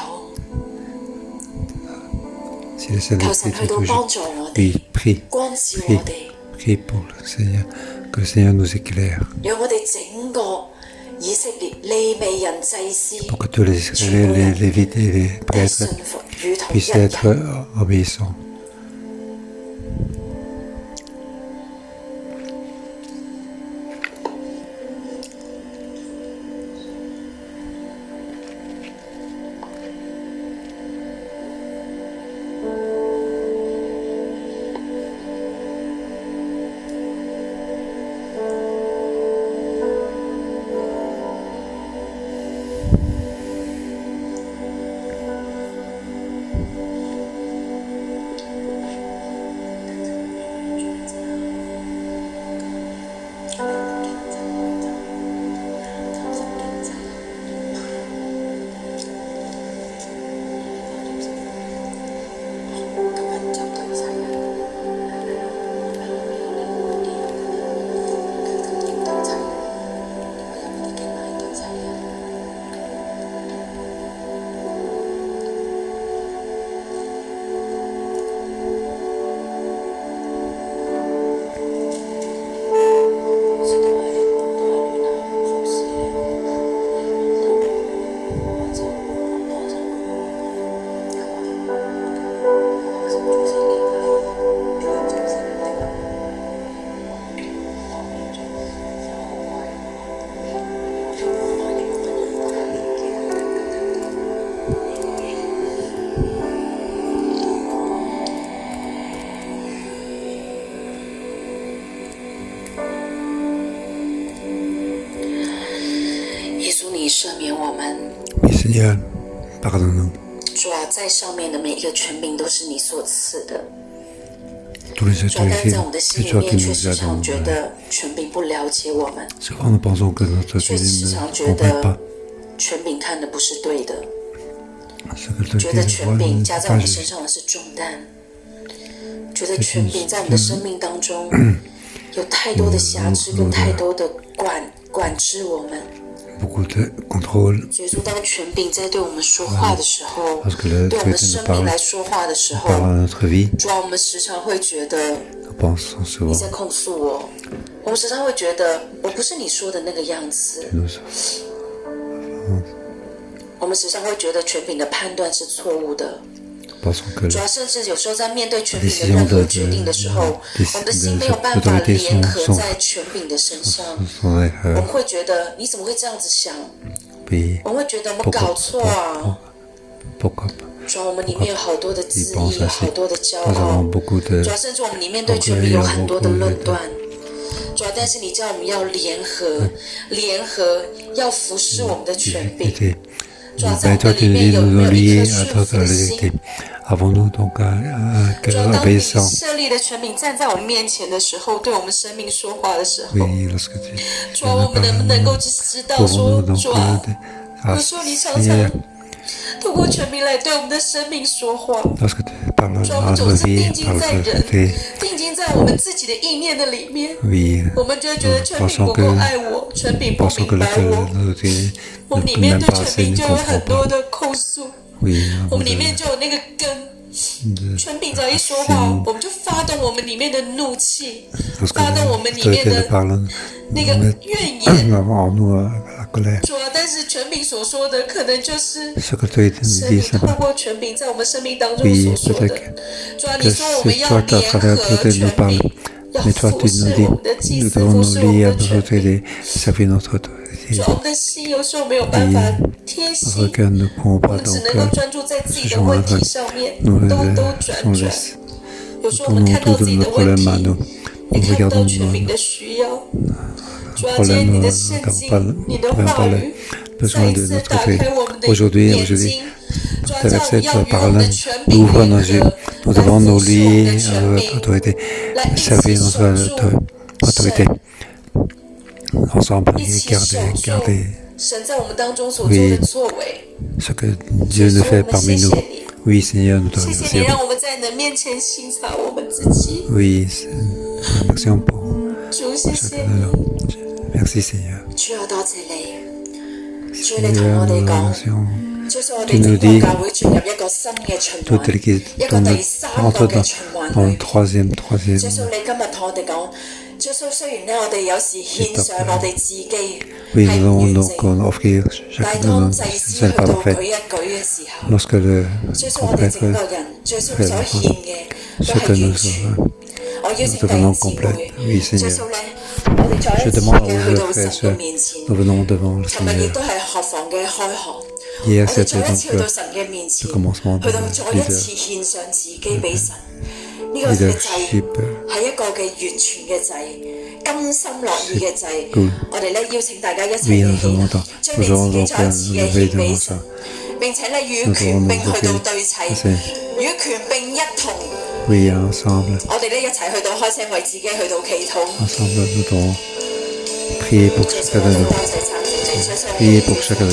Speaker 1: si le
Speaker 2: 求
Speaker 1: Saint-Esprit
Speaker 2: 神
Speaker 1: te
Speaker 2: 去到
Speaker 1: touche.
Speaker 2: 幫助我哋，
Speaker 1: Oui, prie,
Speaker 2: 光照
Speaker 1: prie,
Speaker 2: 我哋，
Speaker 1: prie pour le Seigneur, que le Seigneur nous éclaire,
Speaker 2: 讓我哋整個以色列利未人祭司
Speaker 1: pour que tous les Lévites et les
Speaker 2: 都
Speaker 1: prêtres
Speaker 2: 信服如同一
Speaker 1: puissent
Speaker 2: 人。
Speaker 1: être obéissants.
Speaker 2: 赦免我们。
Speaker 1: Oui, Seigneur, pardonne-nous.
Speaker 2: 主啊，在上面的每一个权柄都是你所赐的。
Speaker 1: Tous les
Speaker 2: 主啊，但是
Speaker 1: autorités,
Speaker 2: 在我们的心
Speaker 1: c'est
Speaker 2: 里
Speaker 1: toi
Speaker 2: 面
Speaker 1: qui
Speaker 2: 却
Speaker 1: nous
Speaker 2: 时
Speaker 1: as
Speaker 2: 常觉
Speaker 1: donné.
Speaker 2: 得权柄不了解我们，
Speaker 1: Souvent, nous pensons que notre
Speaker 2: 却
Speaker 1: autorité
Speaker 2: 时
Speaker 1: ne
Speaker 2: 常觉
Speaker 1: comprend
Speaker 2: 得
Speaker 1: pas
Speaker 2: 权柄看的不是对的，
Speaker 1: ce que
Speaker 2: 觉得
Speaker 1: l'autorité
Speaker 2: 权
Speaker 1: voit
Speaker 2: 柄
Speaker 1: n'est
Speaker 2: 加在我
Speaker 1: pas
Speaker 2: 们身
Speaker 1: juste.
Speaker 2: 上的是重担，觉得权柄在我们的生命当中有太多的瑕疵跟太多的管制我们。
Speaker 1: Beaucoup de contrôle.
Speaker 2: 耶稣，当权柄在对我们说话的时候，
Speaker 1: Parce que le
Speaker 2: 对我们
Speaker 1: autorité
Speaker 2: 生
Speaker 1: nous
Speaker 2: 命
Speaker 1: parle,
Speaker 2: 来说话的时候，
Speaker 1: parle à notre vie.
Speaker 2: 主啊，我们时常会觉得
Speaker 1: Nous pensons
Speaker 2: 你
Speaker 1: souvent
Speaker 2: 在控诉我，我们时常会觉得我不是你说的那个样子，
Speaker 1: nous
Speaker 2: 我们时常会觉得权柄的判断是错误的。
Speaker 1: pensons que
Speaker 2: 主要甚至有时候在面对权柄的任何决定的时候，我们的心没有办法联合在权柄的身上，
Speaker 1: sont
Speaker 2: 我
Speaker 1: erreurs.
Speaker 2: 们会觉得你怎么会这样子想？
Speaker 1: Puis
Speaker 2: 我们会觉得我们搞错啊！
Speaker 1: pourquoi pas?
Speaker 2: 主要我们里面有好多的恣意，有好多的骄
Speaker 1: Nous
Speaker 2: 傲
Speaker 1: avons。beaucoup de
Speaker 2: 主要甚至我们里面对权柄有很多的论断。主要但是你叫我们要联合，要服侍我们的权柄。
Speaker 1: vérité.
Speaker 2: 主要在
Speaker 1: Ben,
Speaker 2: 我们
Speaker 1: toi,
Speaker 2: 的里
Speaker 1: tu nous
Speaker 2: 面
Speaker 1: dis
Speaker 2: 有
Speaker 1: nous
Speaker 2: 没有一
Speaker 1: lier
Speaker 2: 颗
Speaker 1: à
Speaker 2: 顺
Speaker 1: toi
Speaker 2: 服
Speaker 1: la
Speaker 2: 的心？
Speaker 1: vérité. Avons-nous donc un
Speaker 2: 主要
Speaker 1: cœur
Speaker 2: 当你
Speaker 1: obéissant?
Speaker 2: 设立的权柄站在我们面前的时候，对我们生命说话的时候，
Speaker 1: Oui, lorsque tu
Speaker 2: 主啊，我们能不能够知道
Speaker 1: pouvons-nous
Speaker 2: 说，
Speaker 1: donc
Speaker 2: 主啊，
Speaker 1: ah,
Speaker 2: 有时候你常
Speaker 1: Seigneur,
Speaker 2: 常透过权柄来对我们的生命说话。
Speaker 1: lorsque tu parles
Speaker 2: 主啊，
Speaker 1: à
Speaker 2: 我们总
Speaker 1: notre
Speaker 2: 是
Speaker 1: vie,
Speaker 2: 定睛
Speaker 1: par
Speaker 2: 在
Speaker 1: notre
Speaker 2: 人
Speaker 1: vérité,
Speaker 2: 定睛在我们自己的意念的里面，
Speaker 1: oui,
Speaker 2: 我们就会觉得权柄
Speaker 1: pensons
Speaker 2: 不
Speaker 1: que
Speaker 2: 够爱我，权柄不
Speaker 1: pensons que
Speaker 2: 明白我。
Speaker 1: l'autorité
Speaker 2: 我
Speaker 1: ne
Speaker 2: 们里
Speaker 1: peut
Speaker 2: 面
Speaker 1: même
Speaker 2: 对
Speaker 1: pas
Speaker 2: 权
Speaker 1: assez,
Speaker 2: 柄
Speaker 1: ne
Speaker 2: 就有
Speaker 1: comprend
Speaker 2: 很
Speaker 1: pas.
Speaker 2: 多的控诉，
Speaker 1: Oui,
Speaker 2: 我们里面就有那个根。权柄只要一说话，我们就发动我们里面的怒气，
Speaker 1: lorsque
Speaker 2: 发动我们里面
Speaker 1: l'autorité
Speaker 2: 的
Speaker 1: nous parle,
Speaker 2: 那个
Speaker 1: nous met
Speaker 2: 怨言。
Speaker 1: en nous la colère.
Speaker 2: 主啊，但是权柄所说的，可能就是
Speaker 1: Ce que l'autorité nous
Speaker 2: 神
Speaker 1: dit,
Speaker 2: 你
Speaker 1: ça
Speaker 2: 透
Speaker 1: va.
Speaker 2: 过权柄在我们生命当中
Speaker 1: Oui,
Speaker 2: 所说的
Speaker 1: peut-être。
Speaker 2: 主啊，
Speaker 1: que
Speaker 2: 你说我们
Speaker 1: c'est
Speaker 2: 要
Speaker 1: toi qui à
Speaker 2: 联
Speaker 1: travers
Speaker 2: 合
Speaker 1: l'autorité
Speaker 2: 权
Speaker 1: nous parle.
Speaker 2: 柄，要
Speaker 1: Mais toi,
Speaker 2: 服
Speaker 1: tu
Speaker 2: 侍
Speaker 1: nous
Speaker 2: 我
Speaker 1: dis,
Speaker 2: 们的祭
Speaker 1: nous
Speaker 2: 司，
Speaker 1: devons
Speaker 2: 服
Speaker 1: nous
Speaker 2: 侍我
Speaker 1: lier à
Speaker 2: 们的
Speaker 1: notre
Speaker 2: 权柄。
Speaker 1: autorité, servir notre autorité.
Speaker 2: 主啊，我们的心有时候没有办法贴心，
Speaker 1: Notre cœur ne prend
Speaker 2: 我
Speaker 1: pas
Speaker 2: 们只
Speaker 1: donc
Speaker 2: 能够专注在自己的
Speaker 1: ce
Speaker 2: 问
Speaker 1: genre
Speaker 2: 题上面，
Speaker 1: nous
Speaker 2: 兜兜
Speaker 1: sans
Speaker 2: 转转。
Speaker 1: laisse.
Speaker 2: 有时候我
Speaker 1: Nous
Speaker 2: 们看到
Speaker 1: tous
Speaker 2: 自己
Speaker 1: nos
Speaker 2: 的问
Speaker 1: problèmes à
Speaker 2: 题，
Speaker 1: nous.
Speaker 2: 也
Speaker 1: Nous
Speaker 2: 看不到
Speaker 1: regardons
Speaker 2: 权柄
Speaker 1: nos
Speaker 2: 的需要。主啊，今天
Speaker 1: problèmes,
Speaker 2: 你的
Speaker 1: nous
Speaker 2: 圣
Speaker 1: n'avons
Speaker 2: 经
Speaker 1: pas,，
Speaker 2: 你的
Speaker 1: n'avons
Speaker 2: 话
Speaker 1: pas
Speaker 2: 语，
Speaker 1: le
Speaker 2: 再
Speaker 1: besoin
Speaker 2: 一
Speaker 1: de
Speaker 2: 次
Speaker 1: notre
Speaker 2: 打开
Speaker 1: autorité.
Speaker 2: 我们的
Speaker 1: Aujourd'hui,
Speaker 2: 眼
Speaker 1: aujourd'hui,
Speaker 2: 睛。主啊，
Speaker 1: ta
Speaker 2: 叫我
Speaker 1: verset,
Speaker 2: 们要
Speaker 1: ta
Speaker 2: 与我
Speaker 1: parole
Speaker 2: 们的权柄
Speaker 1: nous ouvre
Speaker 2: 联
Speaker 1: nos yeux.
Speaker 2: 合，
Speaker 1: Nous
Speaker 2: 来
Speaker 1: devons
Speaker 2: 服
Speaker 1: nous
Speaker 2: 侍我们的
Speaker 1: lier à
Speaker 2: 权
Speaker 1: notre
Speaker 2: 柄，
Speaker 1: autorité,
Speaker 2: 来一
Speaker 1: servir
Speaker 2: 起
Speaker 1: notre
Speaker 2: 守住
Speaker 1: autorité.
Speaker 2: 神，
Speaker 1: Ensemble,
Speaker 2: 一
Speaker 1: et
Speaker 2: 起守
Speaker 1: garder,
Speaker 2: 住
Speaker 1: garder
Speaker 2: 神在我们当中所做的作为。
Speaker 1: ce que Dieu nous fait parmi nous. Oui, Seigneur, nous te
Speaker 2: 谢谢你，
Speaker 1: remercions.
Speaker 2: 让我们在你的面前省察我们自己。
Speaker 1: Oui, remercions pour
Speaker 2: 主，谢
Speaker 1: chaque
Speaker 2: 谢
Speaker 1: honneur.
Speaker 2: 你，
Speaker 1: Merci, Seigneur.
Speaker 2: 主啊，多謝你。主，你同
Speaker 1: Seigneur,
Speaker 2: 我
Speaker 1: nous
Speaker 2: 哋講。
Speaker 1: remercions
Speaker 2: 最初我
Speaker 1: Tu
Speaker 2: 哋
Speaker 1: nous
Speaker 2: 整個
Speaker 1: dis
Speaker 2: 教會進入一個新嘅循
Speaker 1: toutes
Speaker 2: 環，
Speaker 1: les
Speaker 2: 一個
Speaker 1: dans
Speaker 2: 第三個
Speaker 1: entre
Speaker 2: 嘅
Speaker 1: dans,
Speaker 2: 循環
Speaker 1: dans
Speaker 2: 裏
Speaker 1: le troisième
Speaker 2: 耶穌，你今日同我哋講，耶穌雖然咧，我哋有時獻上我哋自己
Speaker 1: Oui,
Speaker 2: 係
Speaker 1: nous
Speaker 2: 唔
Speaker 1: allons
Speaker 2: 完
Speaker 1: donc
Speaker 2: 整，
Speaker 1: offrir
Speaker 2: 但
Speaker 1: chacun
Speaker 2: 係
Speaker 1: de
Speaker 2: 當
Speaker 1: nos
Speaker 2: 祭司
Speaker 1: ce
Speaker 2: 去
Speaker 1: n'est pas
Speaker 2: 到
Speaker 1: parfait.
Speaker 2: 舉一舉嘅時候，
Speaker 1: Lorsque le
Speaker 2: 耶穌我哋整
Speaker 1: complète
Speaker 2: 個人，耶穌所獻嘅都
Speaker 1: ce que
Speaker 2: 係
Speaker 1: nous
Speaker 2: 完全。我邀請
Speaker 1: nous
Speaker 2: 弟兄
Speaker 1: devenons
Speaker 2: 姊妹，
Speaker 1: complètes. Oui,
Speaker 2: 耶
Speaker 1: Seigneur.
Speaker 2: 穌咧，我哋再
Speaker 1: Je
Speaker 2: 一次
Speaker 1: demande
Speaker 2: 嘅去
Speaker 1: aux
Speaker 2: 到
Speaker 1: frères
Speaker 2: 神
Speaker 1: et
Speaker 2: 嘅
Speaker 1: sœurs,
Speaker 2: 面前。
Speaker 1: nous venons devant le
Speaker 2: 尋日亦
Speaker 1: Seigneur.
Speaker 2: 都係學房嘅開學。
Speaker 1: Hier,
Speaker 2: 我哋
Speaker 1: c'était
Speaker 2: 再一次去到
Speaker 1: donc
Speaker 2: 神嘅面前，
Speaker 1: le commencement
Speaker 2: 去到
Speaker 1: de
Speaker 2: 再一次
Speaker 1: l'hiver.
Speaker 2: 獻上自己俾神。呢個嘅祭
Speaker 1: Leadership,
Speaker 2: 係一個嘅完全嘅祭，甘心樂意嘅祭。
Speaker 1: Cool.
Speaker 2: 我哋咧邀請大家一齊
Speaker 1: Oui,
Speaker 2: 嚟
Speaker 1: nous allons
Speaker 2: 獻，
Speaker 1: donc
Speaker 2: 將你自己再一次嘅
Speaker 1: lever
Speaker 2: 獻俾
Speaker 1: devant
Speaker 2: 神
Speaker 1: ça.，
Speaker 2: 並且咧與
Speaker 1: Nous
Speaker 2: 權
Speaker 1: allons
Speaker 2: 柄
Speaker 1: nous
Speaker 2: 去到
Speaker 1: lever.
Speaker 2: 對齊，
Speaker 1: C'est-
Speaker 2: 與權柄一同。
Speaker 1: Oui, ensemble.
Speaker 2: 我哋咧一齊去到開聲為自己去到祈禱。
Speaker 1: Ensemble, nous devons prier pour
Speaker 2: 耶穌，
Speaker 1: chacun
Speaker 2: 我
Speaker 1: de
Speaker 2: 哋
Speaker 1: nous.
Speaker 2: 多謝讚美主，耶穌
Speaker 1: Priez pour chacun de nous.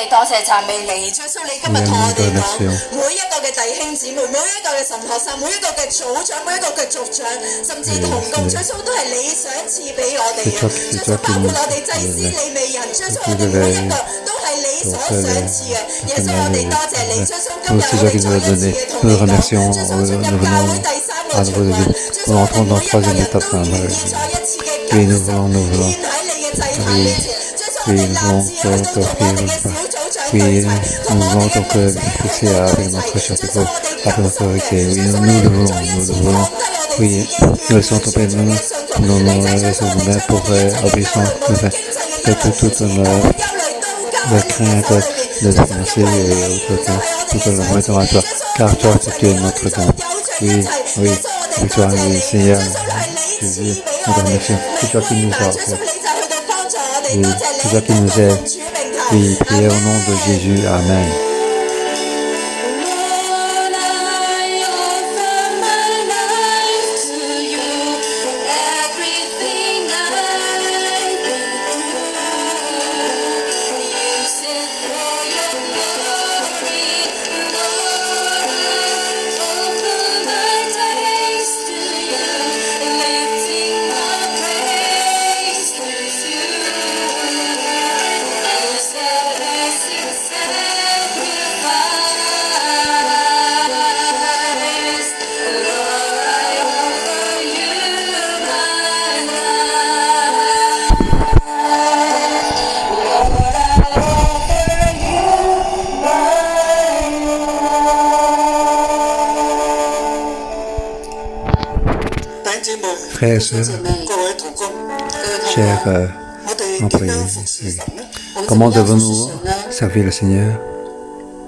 Speaker 2: 多謝讚美你，耶穌你今日同我哋講，每一個嘅弟兄姊妹，每一個嘅神學生，每一個嘅組長，每一個嘅族長，甚至同工，耶穌都係你想賜俾我哋嘅。耶穌包括我哋祭司利未人，耶穌我哋每一個都係你所想賜嘅。耶穌我哋多謝你，耶穌今日我哋再一次嘅同你講，耶穌進入教會第三個循環，耶穌我哋每一個人都願意再一次嘅甘心獻喺你嘅祭壇面前。
Speaker 1: Oui, nous allons donc offrir. Oui, nous allons donc fixer avec notre chapeau, avec notre autorité. Oui, nous le voulons. Oui, nous laissons tomber nous nous mains pour obéissance, toute la crainte de financer tout le remettons à toi, car toi, tu es notre don. Oui, oui, c'est toi, oui, Seigneur, Jésus, nous te remercions. C'est toi qui nous as offert. Oui, c'est toi qui nous aide. Oui, priez au nom de Jésus, Amen.
Speaker 2: Lord, I offer my life to you. Everything I've been through, use it for your glory. Lord, I offer my days to you, lifting my praise to you. As a blessing sacrifice, Lord, I offer you my life. Lord, I offer you my life.
Speaker 3: 弟兄姊妹，
Speaker 1: Frères et sœurs,
Speaker 3: 各位同工，
Speaker 1: chers
Speaker 3: 我哋
Speaker 1: employés,
Speaker 3: 點樣服侍神呢？
Speaker 1: comment devons-nous servir le Seigneur?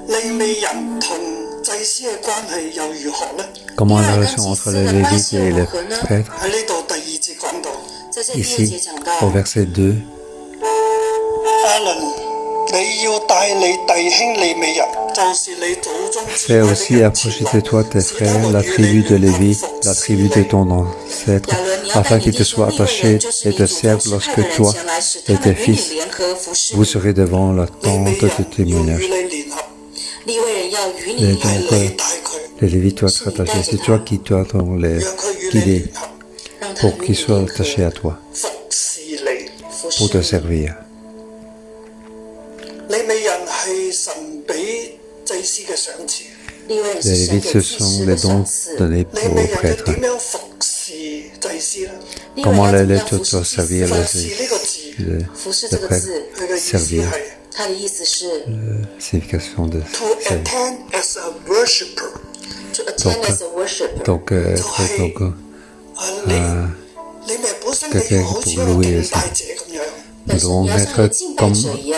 Speaker 3: 利未人同祭司嘅關係又如何呢？
Speaker 1: Comment la relation entre les Lévites et les prêtres?
Speaker 3: 喺呢度第二節講到，
Speaker 1: Ici, au verset 2,
Speaker 3: 亞倫，你要帶你弟兄利未人，就是你祖宗支
Speaker 1: fais
Speaker 3: 派的
Speaker 1: aussi
Speaker 3: 人
Speaker 1: approcher
Speaker 3: 前
Speaker 1: de toi tes frères, la tribu de Lévi, la tribu de ton ancêtre, afin qu'ils te soient attachés et te servent lorsque toi et tes fils, vous serez devant la
Speaker 3: 利
Speaker 1: tente
Speaker 3: 未
Speaker 1: de
Speaker 3: 人要
Speaker 1: témoignage.
Speaker 3: 與你聯合，
Speaker 2: 利未人要與
Speaker 1: Et
Speaker 2: 你
Speaker 1: donc,
Speaker 3: 係你帶佢，
Speaker 1: les Lévites doivent être attachés. C'est toi qui dois les
Speaker 3: 讓佢與你
Speaker 1: guider
Speaker 3: 聯合，
Speaker 2: 讓他
Speaker 1: pour
Speaker 2: 與
Speaker 1: qu'ils
Speaker 2: 你
Speaker 1: soient
Speaker 2: 聯合
Speaker 1: attachés à toi,
Speaker 3: 服侍你。
Speaker 2: 服侍
Speaker 1: pour te
Speaker 2: 你
Speaker 1: servir.
Speaker 3: 利未人係神俾祭司嘅賞賜。
Speaker 2: 利未人
Speaker 1: Les
Speaker 2: 是神
Speaker 1: Lévites,
Speaker 2: 給
Speaker 1: ce
Speaker 2: 祭
Speaker 1: sont
Speaker 2: 司
Speaker 1: les
Speaker 2: 的
Speaker 1: dons
Speaker 2: 賞賜。
Speaker 1: donnés
Speaker 3: 利
Speaker 1: aux
Speaker 3: 未人要
Speaker 1: prêtres.
Speaker 3: 點樣服侍祭司呢？
Speaker 2: 利未
Speaker 1: Comment
Speaker 2: 人
Speaker 1: les
Speaker 2: 要怎麼樣
Speaker 1: lettres
Speaker 2: 服
Speaker 1: doivent
Speaker 2: 侍祭
Speaker 1: servir
Speaker 2: 司？
Speaker 3: 服
Speaker 1: les
Speaker 3: 侍呢個字，
Speaker 1: les
Speaker 2: 服侍這個
Speaker 1: prêtres
Speaker 2: 字，
Speaker 3: 佢嘅意思
Speaker 1: servir.
Speaker 3: 係
Speaker 2: 它的意思是
Speaker 1: signification de
Speaker 3: to
Speaker 1: servir.
Speaker 3: attend as a worshipper，
Speaker 2: to attend as a worshiper。
Speaker 1: Donc, être donc
Speaker 3: 你咪本身
Speaker 1: quelqu'un
Speaker 3: 你要好似一個
Speaker 1: pour louer
Speaker 3: 敬拜者咁樣，
Speaker 2: 本
Speaker 1: nous
Speaker 2: 身
Speaker 1: devons
Speaker 2: 你要像一個
Speaker 1: être
Speaker 2: 敬拜
Speaker 1: comme
Speaker 2: 者一樣，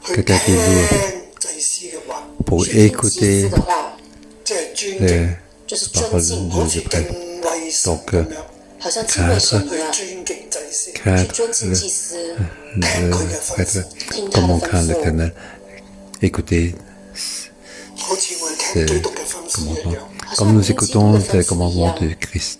Speaker 3: 去
Speaker 1: quelqu'un qui loue
Speaker 3: 聽祭司嘅話，
Speaker 1: pour
Speaker 2: 去聽祭
Speaker 1: écouter
Speaker 2: 司的話，
Speaker 3: 即係尊
Speaker 1: les
Speaker 3: 敬，
Speaker 2: 就是尊
Speaker 1: paroles
Speaker 2: 敬，
Speaker 3: 好
Speaker 1: du
Speaker 3: 似
Speaker 1: prêtre.
Speaker 3: 敬畏神
Speaker 1: Donc,
Speaker 3: 咁樣，
Speaker 2: 好像敬畏神
Speaker 3: 去
Speaker 2: 一樣，
Speaker 3: 尊敬祭司，
Speaker 2: 去
Speaker 1: craindre
Speaker 2: 尊敬祭司，
Speaker 3: 聽佢嘅
Speaker 1: le
Speaker 3: 吩咐
Speaker 1: prêtre,
Speaker 2: 聽他
Speaker 1: comme
Speaker 2: 的
Speaker 1: on
Speaker 2: 吩
Speaker 1: craint
Speaker 2: 咐，
Speaker 1: l'Éternel. Écouter
Speaker 3: 好似我哋聽基督嘅吩咐一樣。
Speaker 1: comme nous écoutons les commandements de Christ.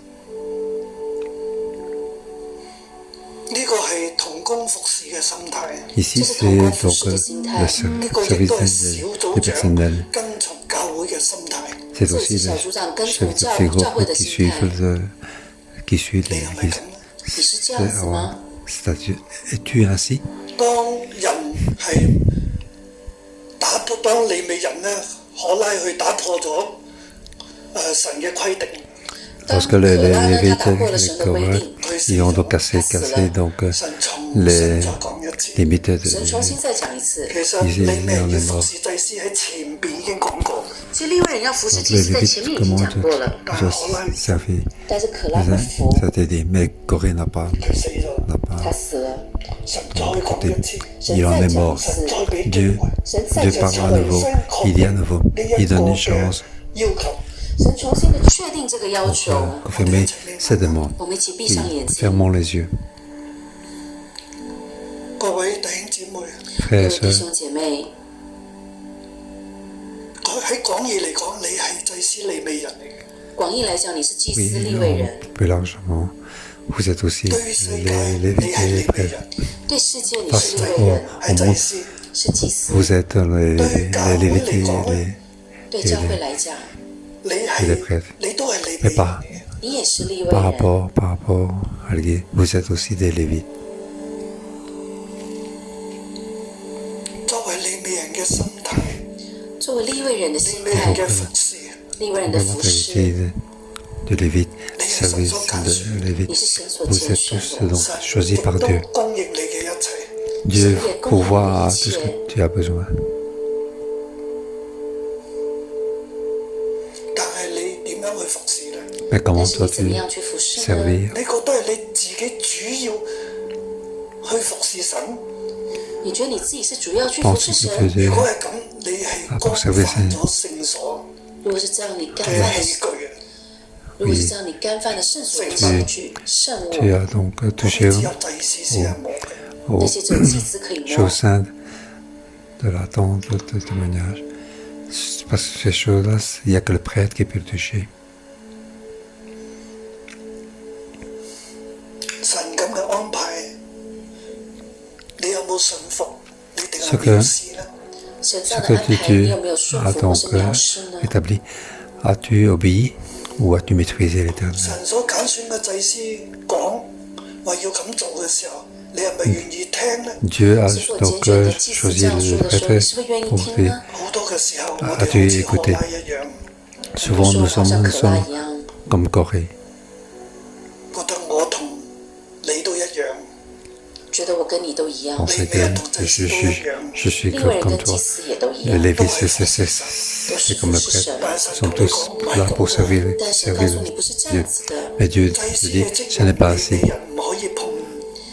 Speaker 3: 呢個係同工服侍嘅心態，
Speaker 1: Ici, c'est donc le service
Speaker 3: 呢個亦都係小
Speaker 1: du
Speaker 3: 組長
Speaker 1: personnel.
Speaker 3: 跟從教會嘅心態。
Speaker 1: C'est
Speaker 2: 這
Speaker 1: aussi
Speaker 2: 是小
Speaker 1: le
Speaker 2: 組長跟
Speaker 1: chef
Speaker 2: 從
Speaker 1: de
Speaker 2: 教
Speaker 1: ces
Speaker 2: 教會
Speaker 1: groupes
Speaker 2: 的
Speaker 1: qui
Speaker 2: 心
Speaker 1: suivent
Speaker 2: 態。
Speaker 1: qui suivent
Speaker 3: 你係咪
Speaker 1: l'Église.
Speaker 3: 咁？
Speaker 2: 你是這樣子嗎？
Speaker 1: Es-tu ainsi?
Speaker 3: 當人係當利未人咧，可拉去打破咗神嘅規定，
Speaker 1: Parce que les
Speaker 2: 可拉呢，他
Speaker 1: Lévites,
Speaker 2: 打破了
Speaker 1: les
Speaker 2: 神的規
Speaker 1: Corinthiens,
Speaker 3: 定，
Speaker 1: ils ont donc cassé donc
Speaker 3: 神重
Speaker 1: les
Speaker 3: 新再講一次。
Speaker 1: limites
Speaker 2: 神
Speaker 1: de
Speaker 2: 重新再講一次。
Speaker 3: 其實利未人要服侍祭司喺前邊已經講過，
Speaker 2: 其實利未人要服侍祭
Speaker 1: les
Speaker 2: 司，在前
Speaker 1: Lévites
Speaker 2: 面已經
Speaker 1: comment
Speaker 2: 講過了，
Speaker 1: je servi.
Speaker 2: 但是可拉不服，
Speaker 1: Ça t'a dit, mais Corée n'a pas,
Speaker 3: 佢死咗，
Speaker 1: n'a
Speaker 2: 他
Speaker 1: pas
Speaker 2: 死了。
Speaker 3: 神再講一次，
Speaker 1: il en est mort.
Speaker 3: 神再俾機
Speaker 1: Dieu,
Speaker 3: 會，
Speaker 2: 神再
Speaker 1: Dieu
Speaker 2: 給
Speaker 1: parle
Speaker 2: 機
Speaker 1: à
Speaker 2: 會，
Speaker 1: nouveau. Il dit à nouveau,
Speaker 3: 呢一
Speaker 1: il
Speaker 3: 個
Speaker 1: donne une
Speaker 3: 嘅
Speaker 1: chance
Speaker 3: 要求。
Speaker 2: 神重新的確定這個要求。
Speaker 1: confirmer cette demande.
Speaker 2: 我們一起閉
Speaker 1: Oui,
Speaker 2: 上眼睛，
Speaker 1: fermons les yeux.
Speaker 3: 各位弟兄姊妹，
Speaker 1: Frères
Speaker 2: 各
Speaker 1: et
Speaker 2: 位弟
Speaker 1: sœurs,
Speaker 2: 兄姐妹，
Speaker 3: 喺廣義嚟講，你係祭司利未人嚟嘅。
Speaker 2: 廣義來講，你是祭司
Speaker 1: oui,
Speaker 2: 利未人，
Speaker 1: plus largement, vous êtes aussi
Speaker 3: 對世界
Speaker 1: les
Speaker 3: 你
Speaker 1: Lévites
Speaker 3: 係
Speaker 1: et les
Speaker 3: 利未
Speaker 1: prêtres.
Speaker 3: 人，
Speaker 2: 對世界你
Speaker 1: Parce
Speaker 2: 是利未
Speaker 1: qu'au
Speaker 2: 人，
Speaker 3: 係祭司。
Speaker 2: 是祭司。
Speaker 1: vous êtes
Speaker 3: 對
Speaker 1: les
Speaker 3: 教會
Speaker 1: Lévites
Speaker 3: 嚟講
Speaker 1: et
Speaker 3: 咧，
Speaker 2: 對教會來講，
Speaker 3: 你
Speaker 1: les
Speaker 3: 係
Speaker 1: prêtres.
Speaker 3: 你都係利
Speaker 1: Mais
Speaker 3: 未人
Speaker 1: pas
Speaker 3: 嚟嘅。
Speaker 2: 你也是利未
Speaker 1: par
Speaker 2: 人。
Speaker 1: rapport à l'Église, vous êtes aussi des Lévites.
Speaker 3: 作為利未人嘅心態，
Speaker 2: 作為利未人的心
Speaker 3: 利未人嘅
Speaker 2: 態，
Speaker 3: 服侍，
Speaker 2: 利未人的
Speaker 1: Vraiment
Speaker 2: 服
Speaker 1: qualité
Speaker 2: 侍，
Speaker 1: de Lévites,
Speaker 3: 你係神
Speaker 1: service
Speaker 3: 所揀
Speaker 1: de
Speaker 3: 選，
Speaker 1: Lévites.
Speaker 2: 你是神所
Speaker 1: Vous
Speaker 2: 揀
Speaker 1: êtes
Speaker 2: 選
Speaker 1: tous
Speaker 2: 的，
Speaker 1: donc
Speaker 3: 神
Speaker 1: choisis
Speaker 3: 亦
Speaker 1: par
Speaker 3: 都
Speaker 1: Dieu
Speaker 3: 供應你嘅一切。
Speaker 1: Dieu
Speaker 2: Dieu
Speaker 1: pourvoit à
Speaker 2: connaît
Speaker 1: tout ce
Speaker 2: l'amitié.
Speaker 1: que tu as besoin.
Speaker 3: 但係你點樣去服侍咧？
Speaker 1: Mais comment
Speaker 2: 但是
Speaker 1: toi
Speaker 2: 你怎麼
Speaker 1: tu
Speaker 2: 樣去服侍呢？
Speaker 1: servir?
Speaker 3: 你覺得係你自己主要去服侍神？
Speaker 2: 你覺得你自己是主要去服
Speaker 1: Pense
Speaker 2: 侍
Speaker 1: que tu
Speaker 2: 神？
Speaker 1: faisais
Speaker 3: 如果係咁，你係干犯咗聖所
Speaker 2: 如果是這樣，你干
Speaker 3: 嘅
Speaker 2: 犯
Speaker 3: 器具啊！
Speaker 2: 如果是這樣，你干犯了聖所的器具、聖
Speaker 1: Tu
Speaker 2: 物，
Speaker 1: as donc
Speaker 3: 嗰
Speaker 1: touché
Speaker 3: 啲只有祭司先係冇嘅。
Speaker 1: aux
Speaker 2: 那些只有祭司可以摸
Speaker 1: choses。saintes de la tente de témoignage. Parce que ces choses-là, il n'y a que le prêtre qui peut le toucher.
Speaker 3: 神咁嘅安排，你有冇信服？你定係
Speaker 1: 這個
Speaker 3: 藐視咧？
Speaker 2: 神這
Speaker 1: Ce
Speaker 2: 樣的
Speaker 1: que
Speaker 2: 安排，
Speaker 1: tu
Speaker 2: 你有沒有順
Speaker 1: as
Speaker 2: 服或
Speaker 1: donc
Speaker 2: 是藐視呢？
Speaker 1: établi, as-tu obéi ou as-tu maîtrisé l'éternel?
Speaker 3: 神所揀選嘅祭司講話要咁做嘅時候，你係咪願意聽咧？
Speaker 1: Dieu a
Speaker 2: 是否
Speaker 1: donc
Speaker 2: 揀選的祭司
Speaker 1: choisi
Speaker 2: 這樣說
Speaker 1: le
Speaker 2: 的時候，你是
Speaker 1: prêtre
Speaker 2: 不是願意
Speaker 1: pour
Speaker 2: 聽
Speaker 1: faire.
Speaker 2: 呢？
Speaker 3: 好多嘅時候，我
Speaker 1: As-tu
Speaker 3: 哋好似可
Speaker 1: écouté?
Speaker 3: 拉一樣，
Speaker 1: Souvent
Speaker 2: 說
Speaker 1: nous
Speaker 2: 好像
Speaker 1: sommes
Speaker 2: 可拉一樣，
Speaker 1: comme Corée.
Speaker 3: 覺得我同你都一樣，
Speaker 2: 覺得我跟你都一樣，
Speaker 1: Penser que je suis
Speaker 2: 利未人
Speaker 1: comme
Speaker 2: 跟祭
Speaker 1: toi.
Speaker 2: 司也都一
Speaker 1: Les
Speaker 2: 樣，
Speaker 1: Lévites,
Speaker 2: 都
Speaker 1: c'est
Speaker 2: 是
Speaker 1: comme
Speaker 2: 服
Speaker 1: le
Speaker 2: 侍
Speaker 1: prêtre.
Speaker 2: 神。
Speaker 3: 但係
Speaker 1: Ils
Speaker 3: 神
Speaker 1: sont
Speaker 3: 同你
Speaker 1: tous
Speaker 3: 講唔
Speaker 1: là
Speaker 3: 係
Speaker 1: pour
Speaker 3: 咁，
Speaker 1: servir,
Speaker 2: 但神告
Speaker 1: servir
Speaker 2: 訴你不是這
Speaker 1: Dieu.
Speaker 2: 樣子的，
Speaker 1: Mais Dieu
Speaker 3: 祭
Speaker 1: te
Speaker 3: 司
Speaker 1: dit,
Speaker 3: 嘅職
Speaker 1: ce n'est pas
Speaker 3: 位
Speaker 1: assez.
Speaker 3: 利未人唔可以碰，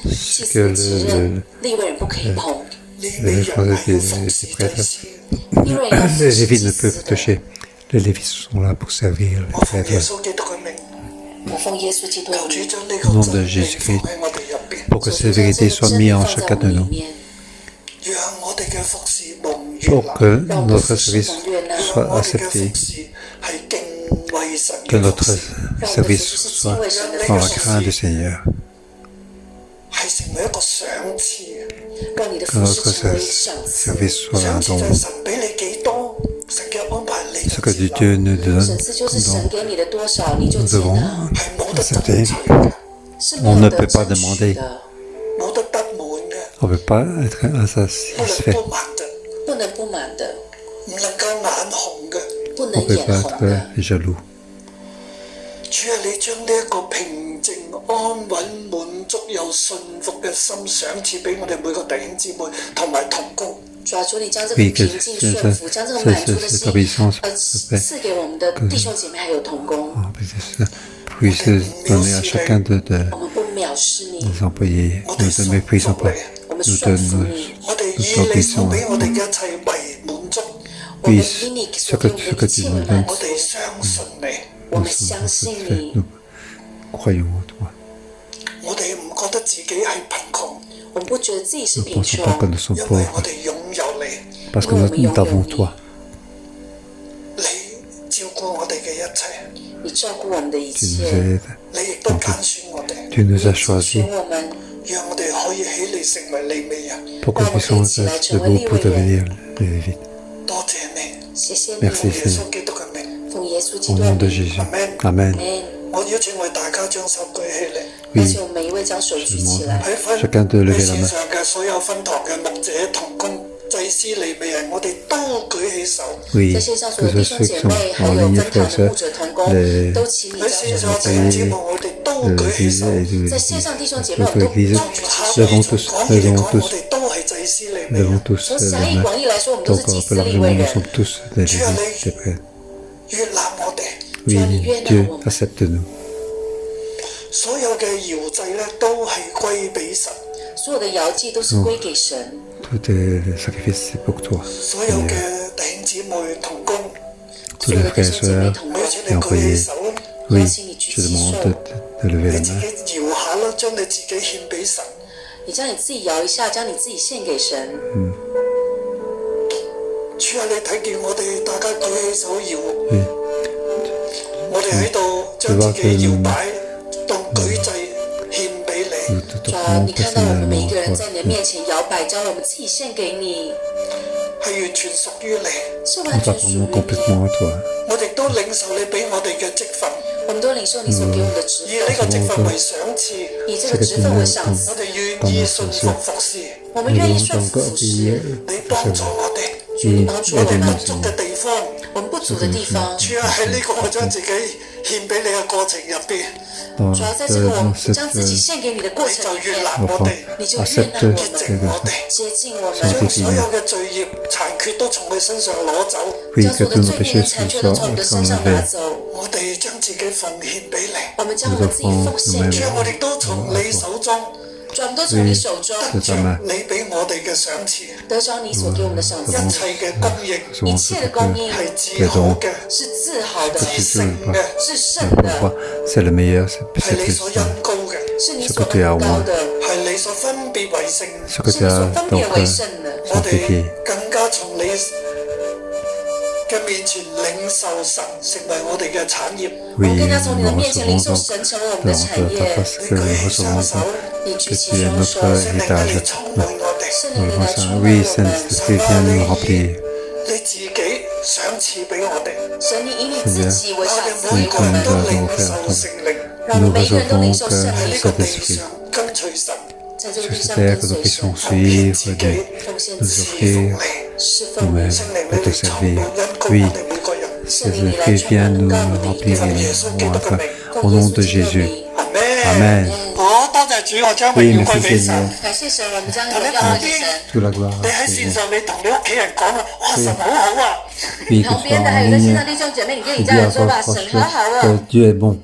Speaker 2: 祭
Speaker 1: Ce
Speaker 2: 司
Speaker 1: que
Speaker 2: 的責任，利未人不可以碰，
Speaker 3: 利未人係要服侍祭司。
Speaker 2: 利未人要服
Speaker 1: Les
Speaker 2: 侍
Speaker 1: Lévites
Speaker 2: 祭
Speaker 1: ne
Speaker 2: 司
Speaker 1: peuvent
Speaker 2: 的。
Speaker 1: toucher. Les Lévites sont là pour servir
Speaker 3: 我
Speaker 1: les
Speaker 3: 奉耶
Speaker 1: prêtres.
Speaker 3: 穌基督嘅名，
Speaker 2: 我奉耶穌基督
Speaker 3: 求
Speaker 2: 的名，
Speaker 3: 主將呢
Speaker 1: Au
Speaker 3: 個
Speaker 1: nom
Speaker 3: 真
Speaker 1: de
Speaker 3: 理
Speaker 1: Jésus-Christ,
Speaker 3: 放喺我哋入邊，
Speaker 1: pour que ces vérités soient mises en chacun de nous,
Speaker 3: 讓我哋嘅服侍蒙悅
Speaker 1: pour
Speaker 3: 納，
Speaker 1: que
Speaker 2: 讓我們
Speaker 1: notre
Speaker 2: 服侍
Speaker 1: service
Speaker 2: 蒙悅納，
Speaker 3: 讓
Speaker 1: soit
Speaker 3: 我哋嘅
Speaker 1: accepté,
Speaker 3: 服侍係敬畏神
Speaker 1: que
Speaker 3: 嘅服
Speaker 1: notre
Speaker 3: 侍，
Speaker 1: service soit dans la crainte du Seigneur,
Speaker 3: 係成為一個賞賜。
Speaker 2: 讓你的
Speaker 1: que
Speaker 2: 服
Speaker 1: notre
Speaker 2: 侍成為賞賜。
Speaker 1: service soit
Speaker 3: 賞
Speaker 1: un
Speaker 3: 賜
Speaker 1: don.
Speaker 3: 就係神俾你幾多，神嘅安排你
Speaker 1: Ce
Speaker 3: 就
Speaker 1: que
Speaker 3: 接
Speaker 1: Dieu
Speaker 3: 納，
Speaker 1: nous donne
Speaker 2: 賞賜就是神
Speaker 1: comme don,
Speaker 2: 給你的多少，你就
Speaker 1: nous
Speaker 2: 接
Speaker 1: devons
Speaker 2: 納，
Speaker 3: 係冇得
Speaker 1: accepter.
Speaker 3: 爭取嘅，
Speaker 2: 是
Speaker 1: On
Speaker 2: 沒有
Speaker 1: ne
Speaker 2: 得
Speaker 1: peut pas
Speaker 2: 爭取
Speaker 1: demander.
Speaker 2: 的，
Speaker 3: 冇得不滿嘅，
Speaker 1: On ne peut pas être
Speaker 3: 不能
Speaker 1: insatisfait.
Speaker 3: 不滿嘅，
Speaker 2: 不能不滿的，
Speaker 3: 唔能夠眼紅嘅。
Speaker 2: 不
Speaker 1: On
Speaker 2: 能
Speaker 1: ne peut
Speaker 2: 眼
Speaker 1: pas
Speaker 2: 紅的。
Speaker 1: être jaloux.
Speaker 3: 主啊，你將呢一個平靜、安穩、滿足又信服嘅心賞賜俾我哋每個弟兄姊妹同埋同工。
Speaker 2: 主要求你將這個
Speaker 1: Oui,
Speaker 2: 平
Speaker 1: que
Speaker 2: 靜
Speaker 1: ce-
Speaker 2: 順服，將這個滿足的
Speaker 1: cette
Speaker 2: 心，
Speaker 1: obéissance se fait,
Speaker 2: 賜給我們的弟兄姐妹還有同工。
Speaker 1: puisse donner à chacun de
Speaker 2: 我們不藐視你，
Speaker 1: des employés,
Speaker 3: 我
Speaker 1: nous
Speaker 3: 哋
Speaker 1: ne
Speaker 3: 信
Speaker 1: méprisons
Speaker 3: 服
Speaker 1: pas.
Speaker 3: 你，
Speaker 2: 我們
Speaker 1: Nous
Speaker 2: 順服
Speaker 1: donne
Speaker 2: 你，
Speaker 3: 我哋
Speaker 1: nous
Speaker 3: 以你所
Speaker 1: obéissons
Speaker 3: 俾我哋嘅一切為滿足，
Speaker 2: 我們
Speaker 1: puisse
Speaker 2: 以你
Speaker 1: ce
Speaker 2: 所給
Speaker 1: que,
Speaker 2: 我們
Speaker 1: ce
Speaker 2: 的
Speaker 1: que
Speaker 2: 一切
Speaker 1: tu
Speaker 2: 為
Speaker 1: nous
Speaker 2: 滿
Speaker 1: donnes,
Speaker 3: 我
Speaker 2: 足。
Speaker 3: 哋相信你，
Speaker 2: 我們相信你，
Speaker 1: nous croyons en toi.
Speaker 3: 我哋唔覺得自己係貧窮，
Speaker 2: 我們不覺得自己是
Speaker 1: Nous
Speaker 2: 貧
Speaker 1: ne pensons pas que
Speaker 2: 窮，
Speaker 1: nous sommes
Speaker 3: 因為我
Speaker 1: pauvres,
Speaker 3: 哋擁有你，
Speaker 1: parce que nous t'avons toi.
Speaker 3: 你照顧我哋嘅一切，
Speaker 2: 你照顧我們的一
Speaker 1: Tu nous
Speaker 2: 切，
Speaker 1: aides,
Speaker 3: 你亦都揀選我哋，
Speaker 1: tu nous as
Speaker 2: 選
Speaker 1: choisis
Speaker 2: 我們，
Speaker 3: 讓我哋可以起嚟成為利未人。
Speaker 1: pour que nous puissions être debout pour devenir les Lévites.
Speaker 3: 多謝你，
Speaker 2: 謝謝你，
Speaker 1: Merci
Speaker 3: 耶穌基督嘅名，
Speaker 2: 奉耶穌基
Speaker 1: Au
Speaker 2: 督
Speaker 1: nom
Speaker 2: 的
Speaker 1: de
Speaker 2: 名，
Speaker 1: Jésus.
Speaker 3: Amen.
Speaker 1: Amen.
Speaker 2: 阿門。
Speaker 3: 我邀請為大家將手舉起嚟。
Speaker 2: 而
Speaker 1: Oui,
Speaker 2: 且我們每一位將手舉起來，
Speaker 3: 喺分
Speaker 1: chacun de
Speaker 3: 喺
Speaker 1: lever la
Speaker 3: 線
Speaker 1: main.
Speaker 3: 上嘅所有分堂嘅牧者、同工、祭司、利未人，我哋都舉起手。
Speaker 1: Oui,
Speaker 2: 在線上所
Speaker 1: que
Speaker 2: 有弟
Speaker 1: ce
Speaker 2: 兄
Speaker 1: ceux
Speaker 2: 姐
Speaker 1: qui sont
Speaker 2: 妹，還
Speaker 1: en
Speaker 2: 有
Speaker 1: ligne,
Speaker 2: 分堂
Speaker 1: frères
Speaker 2: 的
Speaker 1: et
Speaker 2: 牧者同工
Speaker 1: les，
Speaker 2: 都請你
Speaker 3: 喺
Speaker 2: 將
Speaker 3: 線上
Speaker 2: 手舉起來。
Speaker 3: 弟兄姊妹，我哋都
Speaker 1: de
Speaker 3: 舉起
Speaker 1: l'Église
Speaker 3: 手。
Speaker 1: et de
Speaker 2: 在線上弟兄姐妹，我
Speaker 1: l'Église.
Speaker 2: 都
Speaker 1: Notre Église,
Speaker 2: 都舉起
Speaker 3: 下
Speaker 2: 手。
Speaker 3: 邊
Speaker 1: levons
Speaker 3: 從
Speaker 1: tous,
Speaker 3: 廣義嚟
Speaker 1: levons
Speaker 3: 講，我
Speaker 1: tous,
Speaker 3: 哋都係祭司利未
Speaker 1: levons
Speaker 3: 人。
Speaker 1: tous
Speaker 2: 從
Speaker 1: les
Speaker 2: 狹義
Speaker 1: mains.
Speaker 2: 廣義來說，我們都
Speaker 1: Donc
Speaker 2: 是祭
Speaker 1: un
Speaker 2: 司
Speaker 1: peu
Speaker 2: 利
Speaker 1: largement,
Speaker 2: 未
Speaker 1: nous
Speaker 2: 人。
Speaker 1: sommes tous des Lévites, des prêtres.
Speaker 3: 悅納我哋，
Speaker 1: Oui,
Speaker 2: Dieu
Speaker 1: Dieu
Speaker 2: nous.
Speaker 1: accepte-nous.
Speaker 3: 所有嘅搖祭咧都係歸俾神，
Speaker 2: 所有的搖祭都是歸給神，
Speaker 1: Tout est sacrifice c'est pour toi.
Speaker 3: 所有嘅弟兄姊妹同工，
Speaker 1: Tous
Speaker 2: 所
Speaker 1: les
Speaker 2: 有的弟
Speaker 1: frères et
Speaker 2: 兄姐妹
Speaker 1: sœurs
Speaker 2: 同
Speaker 3: 我
Speaker 2: 工
Speaker 3: 邀，請你
Speaker 1: et
Speaker 3: 舉起
Speaker 1: employés.
Speaker 3: 手，
Speaker 1: Oui,
Speaker 2: 邀請你舉
Speaker 1: je
Speaker 2: 起
Speaker 1: demande
Speaker 2: 手，
Speaker 1: de lever
Speaker 3: 你
Speaker 1: la
Speaker 3: 自
Speaker 1: main.
Speaker 3: 己搖下啦，將你自己獻俾神。
Speaker 2: 你將你自己搖一下，將你自己獻給神。
Speaker 3: 主啊，你睇見我哋大家舉起手搖，
Speaker 1: Oui,
Speaker 3: 我哋喺度將自己搖擺當舉祭獻俾你，
Speaker 1: nous te
Speaker 2: 主啊，
Speaker 1: offrons
Speaker 2: 你看到我們每一
Speaker 1: personnellement
Speaker 2: 個人
Speaker 1: toi.
Speaker 2: 在你的面前搖擺，將我們自己獻給你，
Speaker 3: 係完全屬於你。
Speaker 2: 是
Speaker 1: Nous
Speaker 2: 完全屬於
Speaker 1: t'appartenons
Speaker 2: 你。
Speaker 1: complètement à toi.
Speaker 3: 我哋都領受你俾我哋嘅職分，
Speaker 2: 我們都領受你所給我們的職
Speaker 3: 以呢
Speaker 2: 分，
Speaker 3: 個職分為賞賜，
Speaker 2: 以這個職分為賞賜
Speaker 3: 我。哋願意順服服侍，
Speaker 2: 我們
Speaker 1: Nous
Speaker 2: 願意
Speaker 1: voulons
Speaker 2: 順服
Speaker 1: encore
Speaker 2: 服侍，
Speaker 1: obéir
Speaker 3: 你
Speaker 1: pour
Speaker 3: 幫助
Speaker 1: servir.
Speaker 3: 我哋。
Speaker 1: Oui,
Speaker 2: 幫助我
Speaker 1: aidez-nous
Speaker 2: 們
Speaker 3: 不足
Speaker 1: Seigneur.
Speaker 3: 嘅地方，
Speaker 2: 我們不足的地方。
Speaker 3: 主啊喺呢個我將自己獻俾你嘅過程入邊，
Speaker 1: Dans,
Speaker 2: 主要在這個我
Speaker 1: dans
Speaker 2: 們
Speaker 1: cette
Speaker 2: 將自己獻給你的過
Speaker 3: 你就
Speaker 2: 程裏面，
Speaker 3: 悅納我哋，
Speaker 2: 你就悅納
Speaker 1: accepte
Speaker 2: 我們，
Speaker 3: 潔淨我哋，
Speaker 2: 接近我
Speaker 3: 將
Speaker 2: 們，
Speaker 3: 所有嘅罪孽殘缺都從佢身上攞走。
Speaker 1: oui,
Speaker 2: 將
Speaker 1: que
Speaker 2: 所有
Speaker 1: tous
Speaker 2: 的
Speaker 1: nos
Speaker 2: 罪孽
Speaker 1: péchés
Speaker 2: 殘缺
Speaker 1: soient
Speaker 2: 都從你的身上拿
Speaker 1: enlevés.
Speaker 2: 走。
Speaker 3: 我我哋將自己奉獻俾你，
Speaker 4: 我们将我们自己奉献给
Speaker 3: 主啊，我
Speaker 4: 你，
Speaker 3: 哋都從你手中
Speaker 4: 主，我们都从你手中
Speaker 3: 得着你俾我哋嘅賞賜，
Speaker 4: 得着你所给我们的赏赐，
Speaker 3: 一切嘅供應
Speaker 4: 一切的供應
Speaker 3: 係至好嘅，
Speaker 4: 是自豪的，
Speaker 3: 至聖嘅，
Speaker 4: 是圣
Speaker 1: pourquoi
Speaker 4: 的，
Speaker 1: c'est le meilleur, c'est
Speaker 3: 係你
Speaker 1: plus
Speaker 3: 所
Speaker 1: sain.
Speaker 3: 恩高嘅，
Speaker 4: 是你所恩高的，
Speaker 3: 係你所分別為聖。
Speaker 1: Ce que
Speaker 4: 是
Speaker 1: tu
Speaker 4: 你
Speaker 1: as
Speaker 4: 所分
Speaker 1: donc
Speaker 4: 別為聖的。
Speaker 3: 我哋
Speaker 1: sanctifié.
Speaker 3: 更加從你嘅面前領受神，成為我哋嘅產業。
Speaker 4: 我们
Speaker 1: Oui,
Speaker 4: 更加从你的
Speaker 1: nous
Speaker 4: 面前領
Speaker 1: recevons
Speaker 4: 受
Speaker 1: donc
Speaker 4: 神成為我們的
Speaker 1: dans
Speaker 4: 產
Speaker 1: ta
Speaker 4: 業。
Speaker 1: face que nous recevons donc
Speaker 4: 你
Speaker 1: que
Speaker 4: 舉起
Speaker 1: tu es
Speaker 4: 雙手，
Speaker 1: notre
Speaker 3: 聖靈嘅
Speaker 1: héritage.
Speaker 3: 你充滿我哋，
Speaker 4: 聖靈你來充滿
Speaker 1: Oui,
Speaker 4: 我
Speaker 1: Saint-Esprit
Speaker 4: 們。
Speaker 1: vient nous remplir.
Speaker 3: 你自己賞賜俾我哋，
Speaker 4: 神，你以你自己為
Speaker 3: 我
Speaker 4: 賞
Speaker 3: 哋每
Speaker 4: 賜給我們，
Speaker 3: 個人都領受聖靈，
Speaker 4: 讓我們每個人都領受
Speaker 1: Nous
Speaker 4: 聖
Speaker 1: recevons
Speaker 3: 喺呢
Speaker 4: 靈，
Speaker 3: 個地
Speaker 1: Saint-Esprit.
Speaker 3: 上跟隨神，
Speaker 4: 在這個
Speaker 1: Sur
Speaker 4: 地
Speaker 1: cette
Speaker 4: 上
Speaker 1: terre
Speaker 4: 跟
Speaker 1: que nous
Speaker 4: 隨
Speaker 1: puissions
Speaker 4: 神，
Speaker 1: suivre Dieu,
Speaker 4: 奉獻
Speaker 1: nous
Speaker 4: 自己，
Speaker 1: offrir
Speaker 4: 侍奉
Speaker 1: nous-mêmes
Speaker 4: 你。
Speaker 3: 聖靈
Speaker 1: et
Speaker 3: 你
Speaker 1: te
Speaker 3: 嚟充
Speaker 1: servir.
Speaker 3: 滿恩膏
Speaker 1: Oui,
Speaker 3: 我哋每個人。
Speaker 1: Saint-Esprit vient nous remplir et nous afin. Au nom de Jésus.
Speaker 3: 阿門。
Speaker 1: Amen.
Speaker 3: 好多謝主，我將榮
Speaker 1: Oui,
Speaker 3: 耀歸
Speaker 1: merci
Speaker 3: 俾神
Speaker 1: Seigneur.。
Speaker 4: 感謝神，我們將榮耀歸給神。
Speaker 1: Toute la gloire
Speaker 3: 你
Speaker 1: à
Speaker 3: 喺
Speaker 1: Dieu.
Speaker 3: 線上，你同你屋企人講啊，哇，神好好啊！
Speaker 1: Oui, que
Speaker 4: 旁
Speaker 1: ce
Speaker 4: 邊
Speaker 1: soit
Speaker 4: 的還
Speaker 1: en
Speaker 4: 有在線
Speaker 1: ligne,
Speaker 4: 上弟兄姐妹，你跟你
Speaker 1: et
Speaker 4: 家
Speaker 1: dis
Speaker 4: 人
Speaker 1: à
Speaker 4: 說吧，
Speaker 1: votre
Speaker 4: 神
Speaker 1: proche
Speaker 4: 好好
Speaker 1: que
Speaker 4: 哦。
Speaker 1: Dieu est bon.